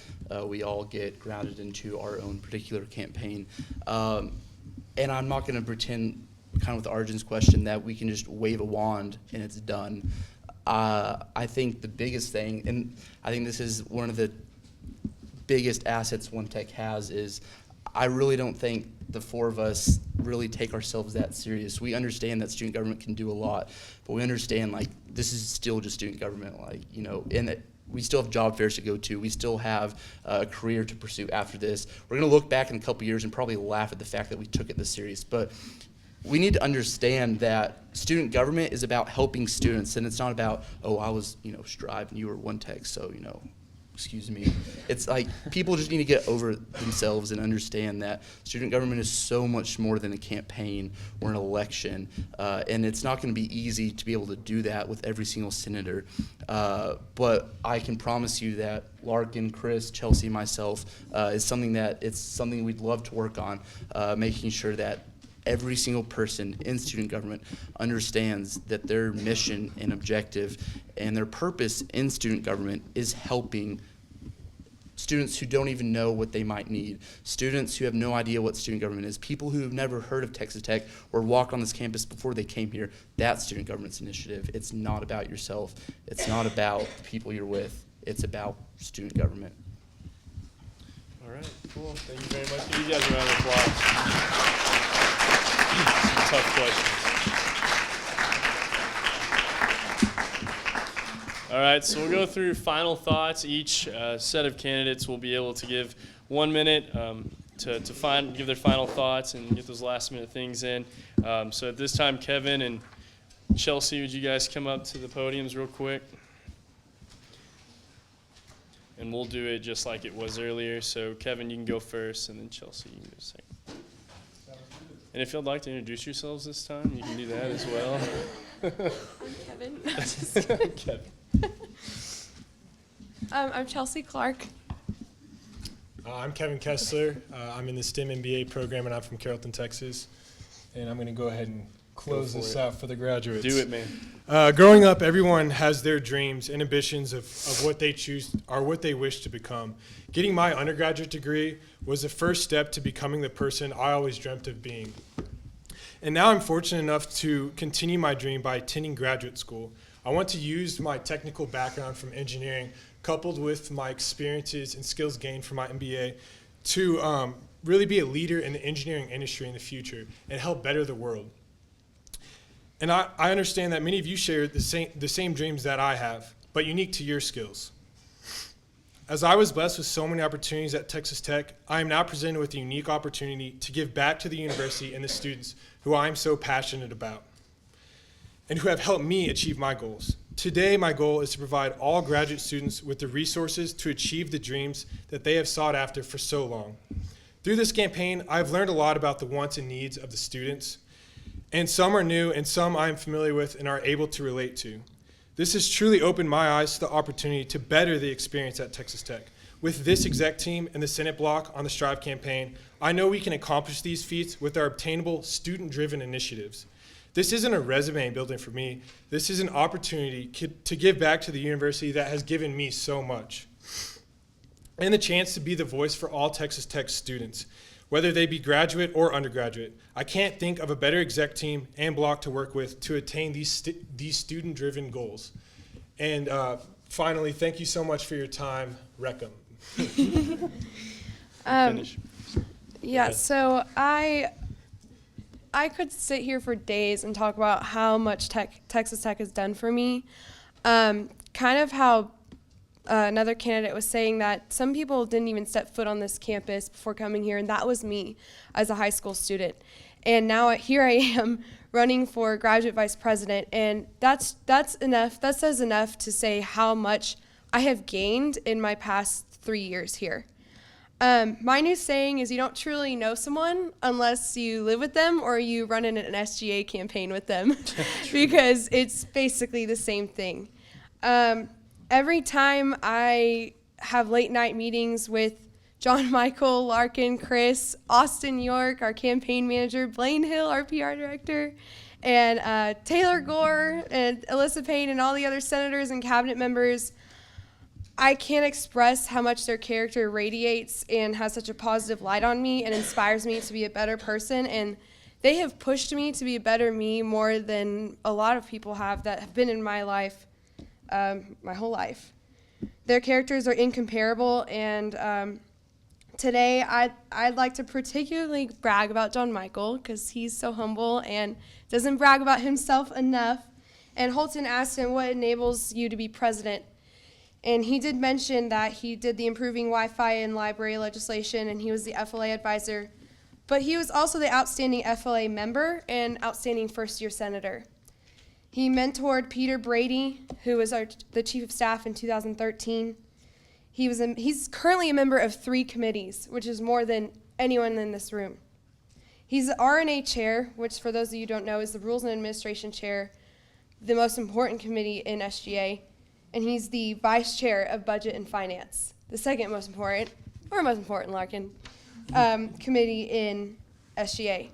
we all get grounded into our own particular campaign. And I'm not going to pretend, kind of with Arjun's question, that we can just wave a wand and it's done. I think the biggest thing, and I think this is one of the biggest assets One Tech has, is I really don't think the 4 of us really take ourselves that serious. We understand that student government can do a lot, but we understand this is still just student government, and that we still have job fairs to go to. We still have a career to pursue after this. We're going to look back in a couple years and probably laugh at the fact that we took it this serious, but we need to understand that student government is about helping students, and it's not about, oh, I was, Strive and you were One Tech, so, excuse me. It's people just need to get over themselves and understand that student government is so much more than a campaign or an election, and it's not going to be easy to be able to do that with every single senator. But I can promise you that Larkin, Chris, Chelsea, myself, is something we'd love to work on, making sure that every single person in student government understands that their mission and objective and their purpose in student government is helping students who don't even know what they might need, students who have no idea what student government is, people who have never heard of Texas Tech or walked on this campus before they came here. That's student government's initiative. It's not about yourself. It's not about the people you're with. It's about student government. All right, cool. Thank you very much. Give you guys a round of applause. Tough questions. All right, so we'll go through final thoughts. Each set of candidates will be able to give 1 minute to give their final thoughts and get those last minute things in. So at this time, Kevin and Chelsea, would you guys come up to the podiums real quick? And we'll do it just like it was earlier. So Kevin, you can go first, and then Chelsea, you can go second. And if you'd like to introduce yourselves this time, you can do that as well. I'm Kevin. Kevin. I'm Chelsea Clark. I'm Kevin Kessler. I'm in the STEM MBA program, and I'm from Carrollton, Texas. And I'm going to go ahead and close this out for the graduates. Do it, man. Growing up, everyone has their dreams and ambitions of what they choose or what they wish to become. Getting my undergraduate degree was the first step to becoming the person I always dreamt of being. And now I'm fortunate enough to continue my dream by attending graduate school. I want to use my technical background from engineering, coupled with my experiences and skills gained from my MBA, to really be a leader in the engineering industry in the future and help better the world. And I understand that many of you share the same dreams that I have, but unique to your skills. As I was blessed with so many opportunities at Texas Tech, I am now presented with a unique opportunity to give back to the university and the students who I am so passionate about and who have helped me achieve my goals. Today, my goal is to provide all graduate students with the resources to achieve the dreams that they have sought after for so long. Through this campaign, I've learned a lot about the wants and needs of the students, and some are new and some I am familiar with and are able to relate to. This has truly opened my eyes to the opportunity to better the experience at Texas Tech. With this exec team and the Senate block on the Strive campaign, I know we can accomplish these feats with our obtainable student-driven initiatives. This isn't a resume building for me. This is an opportunity to give back to the university that has given me so much. And the chance to be the voice for all Texas Tech students, whether they be graduate or undergraduate. I can't think of a better exec team and block to work with to attain these student-driven goals. And finally, thank you so much for your time, Reckham. Finish. Yeah, so I could sit here for days and talk about how much Texas Tech has done for me. Kind of how another candidate was saying that some people didn't even step foot on this campus before coming here, and that was me as a high school student. And now here I am running for graduate vice president, and that's enough. That says enough to say how much I have gained in my past 3 years here. My new saying is you don't truly know someone unless you live with them or you run in an SGA campaign with them because it's basically the same thing. Every time I have late night meetings with John Michael, Larkin, Chris, Austin York, our campaign manager, Blaine Hill, our PR director, and Taylor Gore and Alyssa Payne and all the other senators and cabinet members, I can't express how much their character radiates and has such a positive light on me and inspires me to be a better person. And they have pushed me to be a better me more than a lot of people have that have been in my life, my whole life. Their characters are incomparable, and today I'd like to particularly brag about John Michael because he's so humble and doesn't brag about himself enough. And Holton asked him, what enables you to be president? And he did mention that he did the improving Wi-Fi and library legislation, and he was the FLA advisor. But he was also the outstanding FLA member and outstanding first-year senator. He mentored Peter Brady, who was the chief of staff in 2013. He's currently a member of 3 committees, which is more than anyone in this room. He's the RNA chair, which for those of you who don't know is the Rules and Administration chair, the most important committee in SGA. And he's the vice chair of Budget and Finance, the second most important, or most important, Larkin, committee in SGA.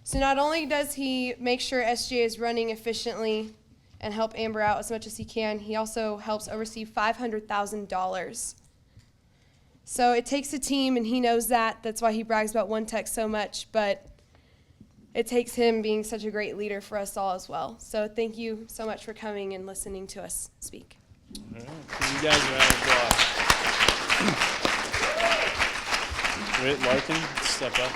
So not only does he make sure SGA is running efficiently and help Amber out as much as he can, he also helps oversee $500,000. So it takes a team, and he knows that. That's why he brags about One Tech so much, but it takes him being such a great leader for us all as well. So thank you so much for coming and listening to us speak. All right. You guys are out of applause. Wait, Larkin, step up.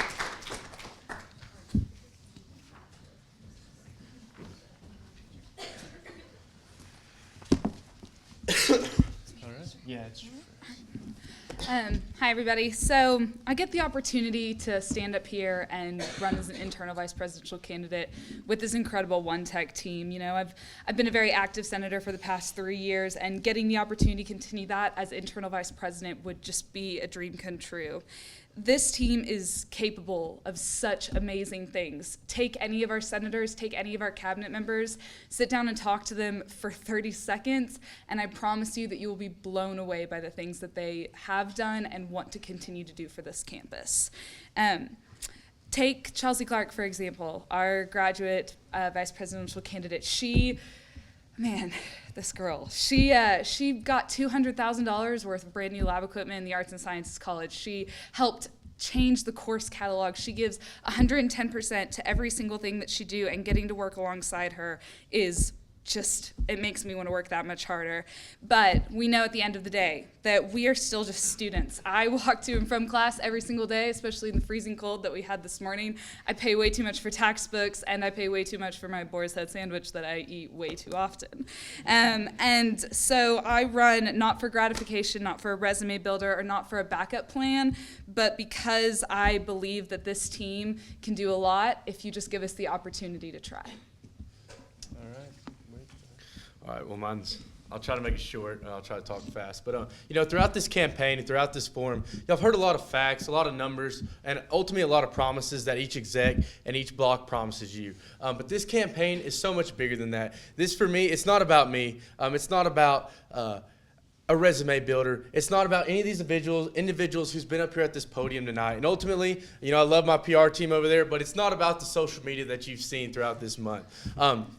All right. Yeah, it's true. Hi, everybody. So I get the opportunity to stand up here and run as an internal vice presidential candidate with this incredible One Tech team. You know, I've been a very active senator for the past 3 years, and getting the opportunity to continue that as internal vice president would just be a dream come true. this team is capable of such amazing things. Take any of our senators, take any of our cabinet members, sit down and talk to them for 30 seconds, and I promise you that you will be blown away by the things that they have done and want to continue to do for this campus. Take Chelsea Clark, for example, our graduate vice presidential candidate. This girl, she got $200,000 worth of brand new lab equipment in the Arts and Sciences College. She helped change the course catalog. She gives 110% to every single thing that she do, and getting to work alongside her is it makes me want to work that much harder. But we know at the end of the day that we are still just students. I walk to and from class every single day, especially in the freezing cold that we had this morning. I pay way too much for textbooks, and I pay way too much for my Boar's Head sandwich that I eat way too often. And so I run not for gratification, not for a resume builder, or not for a backup plan, but because I believe that this team can do a lot if you just give us the opportunity to try. All right, well, I'll try to make it short, and I'll try to talk fast. But, throughout this campaign and throughout this forum, I've heard a lot of facts, a lot of numbers, and ultimately a lot of promises that each exec and each block promises you. But this campaign is so much bigger than that. This, for me, it's not about me. It's not about a resume builder. It's not about any of these individuals who's been up here at this podium tonight. And ultimately, I love my PR team over there, but it's not about the social media that you've seen throughout this month.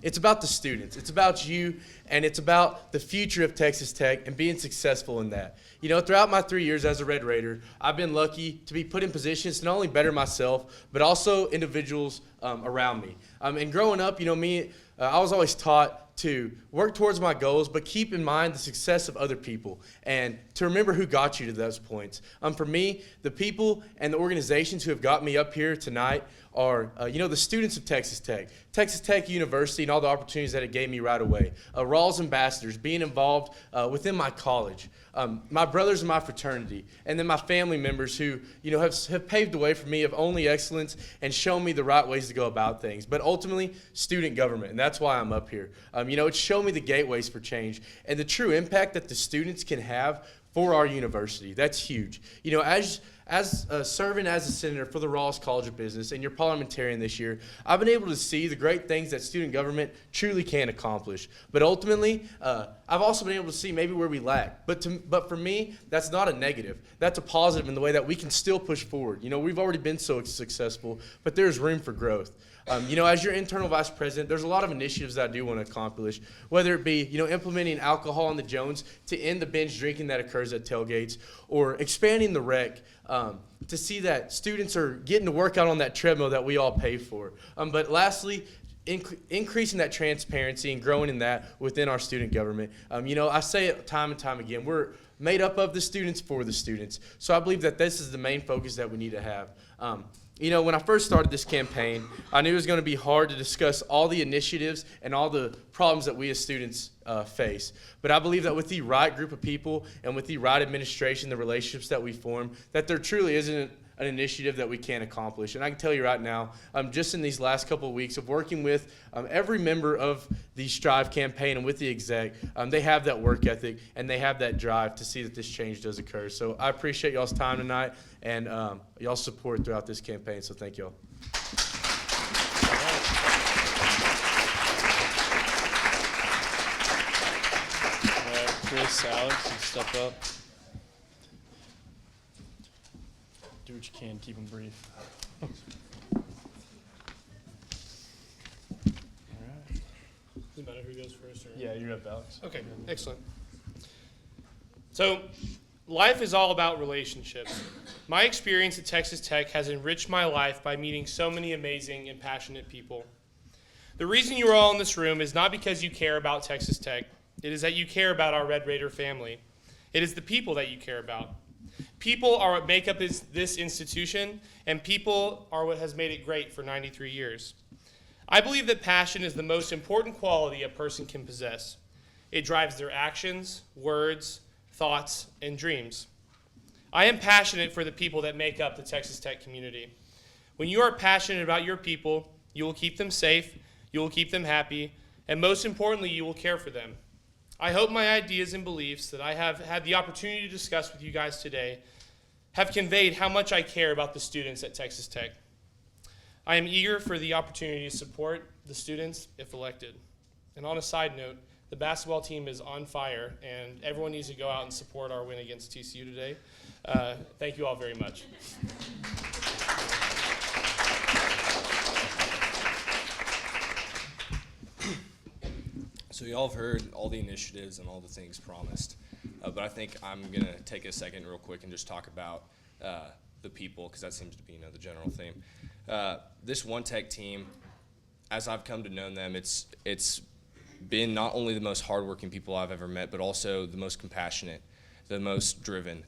It's about the students. It's about you, and it's about the future of Texas Tech and being successful in that. Throughout my 3 years as a Red Raider, I've been lucky to be put in positions to not only better myself, but also individuals around me. And growing up, I was always taught to work towards my goals, but keep in mind the success of other people and to remember who got you to those points. For me, the people and the organizations who have got me up here tonight are, the students of Texas Tech University, and all the opportunities that it gave me right away. Rawls ambassadors, being involved within my college, my brothers in my fraternity, and then my family members who, have paved the way for me of only excellence and shown me the right ways to go about things. But ultimately, student government, and that's why I'm up here. It's shown me the gateways for change and the true impact that the students can have for our university. That's huge. As serving as a senator for the Rawls College of Business and your parliamentarian this year, I've been able to see the great things that student government truly can accomplish. But ultimately, I've also been able to see maybe where we lack. But for me, that's not a negative. That's a positive in the way that we can still push forward. We've already been so successful, but there's room for growth. As your internal vice president, there's a lot of initiatives that I do want to accomplish, whether it be, implementing alcohol on the Jones to end the binge drinking that occurs at tailgates, or expanding the rec to see that students are getting to work out on that treadmill that we all pay for. But lastly, increasing that transparency and growing in that within our student government. I say it time and time again, we're made up of the students for the students. So I believe that this is the main focus that we need to have. When I first started this campaign, I knew it was going to be hard to discuss all the initiatives and all the problems that we as students face. But I believe that with the right group of people and with the right administration, the relationships that we form, that there truly isn't an initiative that we can't accomplish. And I can tell you right now, just in these last couple of weeks of working with every member of the Strive campaign and with the exec, they have that work ethic and they have that drive to see that this change does occur. So I appreciate y'all's time tonight and y'all's support throughout this campaign. So thank y'all. All right, Chris, Alex, you step up. Do what you can, keep them brief. Does it matter who goes first? Or? Yeah, you're up, Alex. Okay, excellent. So, life is all about relationships. My experience at Texas Tech has enriched my life by meeting so many amazing and passionate people. The reason you are all in this room is not because you care about Texas Tech. It is that you care about our Red Raider family. It is the people that you care about. People are what make up this institution, and people are what has made it great for 93 years. I believe that passion is the most important quality a person can possess. It drives their actions, words, thoughts, and dreams. I am passionate for the people that make up the Texas Tech community. When you are passionate about your people, you will keep them safe, you will keep them happy, and most importantly, you will care for them. I hope my ideas and beliefs that I have had the opportunity to discuss with you guys today have conveyed how much I care about the students at Texas Tech. I am eager for the opportunity to support the students if elected. And on a side note, the basketball team is on fire, and everyone needs to go out and support our win against TCU today. Thank you all very much. So you all have heard all the initiatives and all the things promised, but I think I'm going to take a second real quick and just talk about the people, because that seems to be the general theme. This One Tech team, as I've come to know them, it's been not only the most hardworking people I've ever met, but also the most compassionate, the most driven.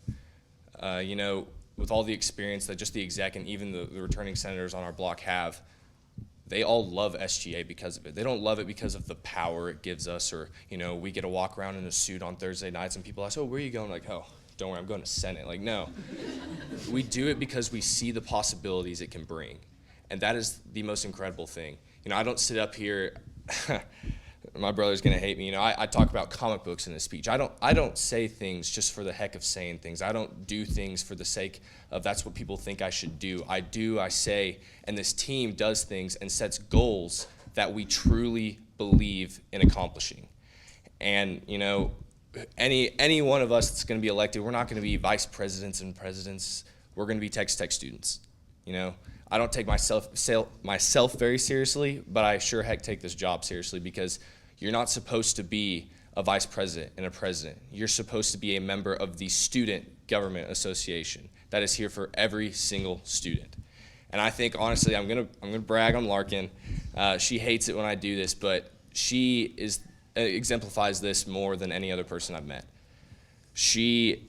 With all the experience that just the exec and even the returning senators on our block have, they all love SGA because of it. They don't love it because of the power it gives us, or we get to walk around in a suit on Thursday nights and people ask, "Oh, where are you going?" Like, "Oh, don't worry, I'm going to Senate." Like, no. We do it because we see the possibilities it can bring. And that is the most incredible thing. I don't sit up here, my brother's gonna hate me. I talk about comic books in a speech. I don't say things just for the heck of saying things. I don't do things for the sake of that's what people think I should do. I say, and this team does things and sets goals that we truly believe in accomplishing. And any one of us that's going to be elected, we're not going to be vice presidents and presidents. We're going to be Texas Tech students. I don't take myself very seriously, but I sure heck take this job seriously, because you're not supposed to be a vice president and a president. You're supposed to be a member of the Student Government Association that is here for every single student. And I think, honestly, I'm gonna brag on Larkin. She hates it when I do this, but she exemplifies this more than any other person I've met. She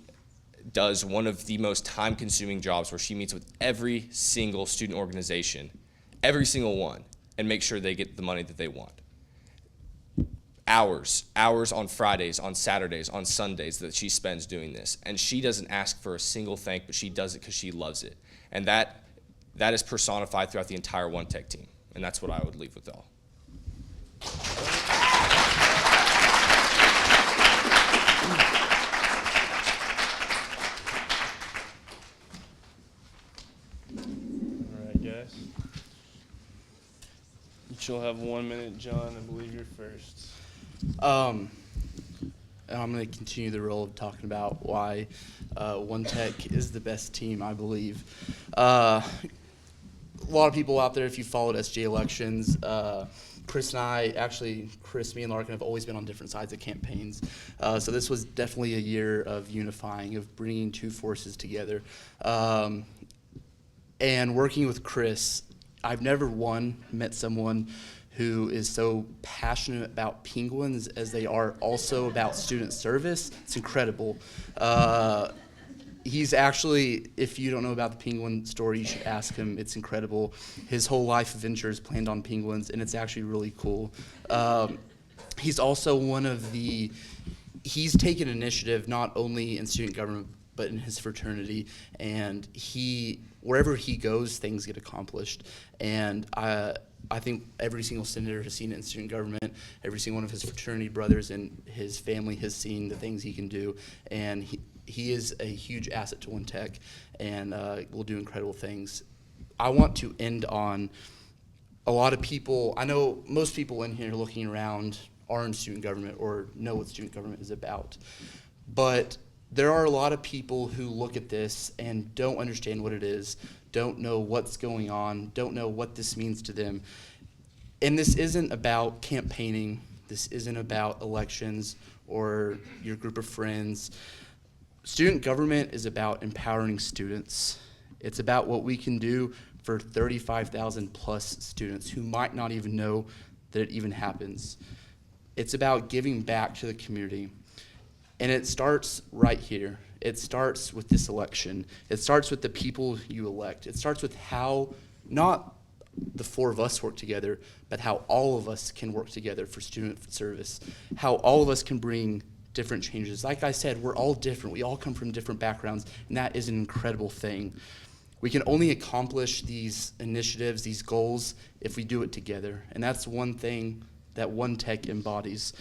does one of the most time-consuming jobs where she meets with every single student organization, every single one, and make sure they get the money that they want. Hours on Fridays, on Saturdays, on Sundays that she spends doing this. And she doesn't ask for a single thank, but she does it because she loves it. And that is personified throughout the entire One Tech team. And that's what I would leave with y'all. All right, guys. You'll have 1 minute, John. I believe you're first. I'm going to continue the role of talking about why One Tech is the best team, I believe. A lot of people out there, if you followed SGA elections, Chris and I, me and Larkin have always been on different sides of campaigns. So this was definitely a year of unifying, of bringing two forces together. And working with Chris, I've never met someone who is so passionate about Penguins as they are also about student service. It's incredible. He's actually, if you don't know about the Penguin story, you should ask him. It's incredible. His whole life adventure is planned on Penguins, and it's actually really cool. He's also he's taken initiative not only in student government, but in his fraternity, and wherever he goes, things get accomplished. And I think every single senator has seen it in student government. Every single one of his fraternity brothers and his family has seen the things he can do, and he is a huge asset to One Tech, and will do incredible things. I want to end on a lot of people. I know most people in here looking around are in student government or know what student government is about, but there are a lot of people who look at this and don't understand what it is, don't know what's going on, don't know what this means to them. And this isn't about campaigning. This isn't about elections or your group of friends. Student government is about empowering students. It's about what we can do for 35,000 plus students who might not even know that it even happens. It's about giving back to the community. And it starts right here. It starts with this election. It starts with the people you elect. It starts with how, not the four of us work together, but how all of us can work together for student service, how all of us can bring different changes. Like I said, we're all different. We all come from different backgrounds, and that is an incredible thing. We can only accomplish these initiatives, these goals, if we do it together. And that's one thing that One Tech embodies.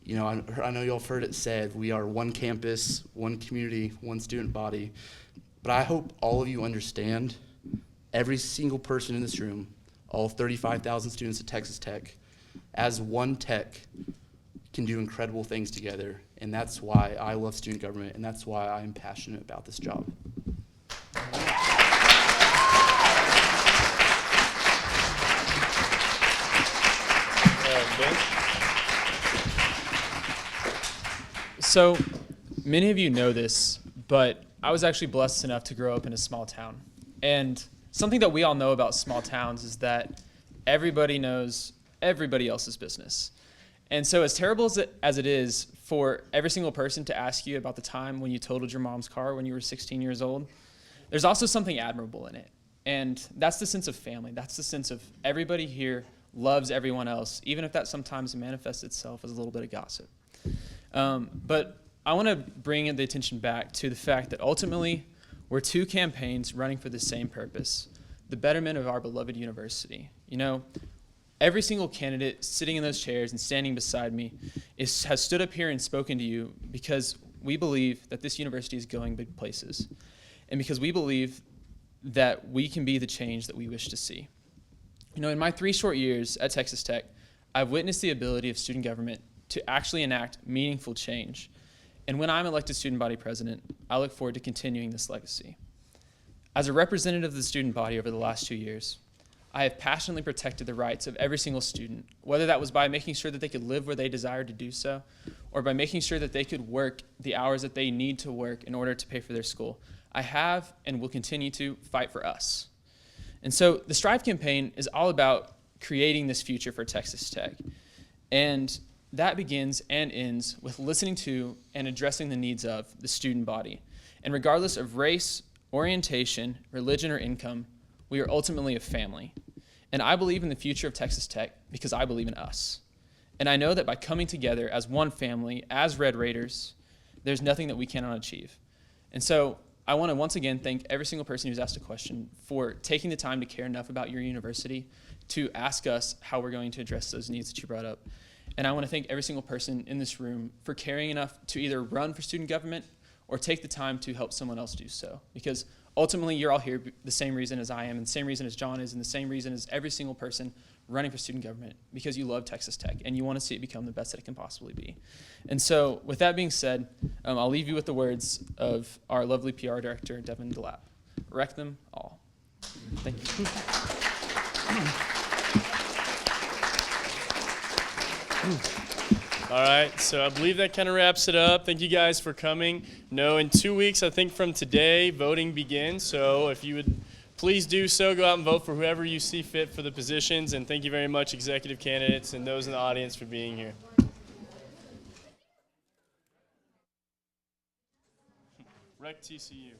I know y'all have heard it said, we are one campus, one community, one student body. But I hope all of you understand, every single person in this room, all 35,000 students at Texas Tech, as one tech, can do incredible things together. And that's why I love student government, and that's why I'm passionate about this job. So, many of you know this, but I was actually blessed enough to grow up in a small town. And something that we all know about small towns is that everybody knows everybody else's business. And so as terrible as it is for every single person to ask you about the time when you totaled your mom's car when you were 16 years old, there's also something admirable in it. And that's the sense of family. That's the sense of everybody here loves everyone else, even if that sometimes manifests itself as a little bit of gossip. But I want to bring the attention back to the fact that ultimately we're two campaigns running for the same purpose, the betterment of our beloved university. You know, every single candidate sitting in those chairs and standing beside me has stood up here and spoken to you because we believe that this university is going big places, and because we believe that we can be the change that we wish to see. You know, in my 3 short years at Texas Tech, I've witnessed the ability of student government to actually enact meaningful change. And when I'm elected student body president, I look forward to continuing this legacy. As a representative of the student body over the last 2 years, I have passionately protected the rights of every single student, whether that was by making sure that they could live where they desired to do so, or by making sure that they could work the hours that they need to work in order to pay for their school. I have and will continue to fight for us. And so the Strive campaign is all about creating this future for Texas Tech. And that begins and ends with listening to and addressing the needs of the student body. And regardless of race, orientation, religion, or income, we are ultimately a family. And I believe in the future of Texas Tech because I believe in us. And I know that by coming together as one family, as Red Raiders, there's nothing that we cannot achieve. And so I want to once again thank every single person who's asked a question for taking the time to care enough about your university to ask us how we're going to address those needs that you brought up. And I want to thank every single person in this room for caring enough to either run for student government or take the time to help someone else do so. Because ultimately, you're all here the same reason as I am, and the same reason as John is, and the same reason as every single person running for student government, because you love Texas Tech, and you want to see it become the best that it can possibly be. And so, with that being said, I'll leave you with the words of our lovely PR director, Devin DeLapp. Wreck them all. Thank you. All right, so I believe that kind of wraps it up. Thank you guys for coming. No, in 2 weeks, I think from today, voting begins. So if you would please do so, go out and vote for whoever you see fit for the positions. And thank you very much, executive candidates and those in the audience, for being here. Rec TCU.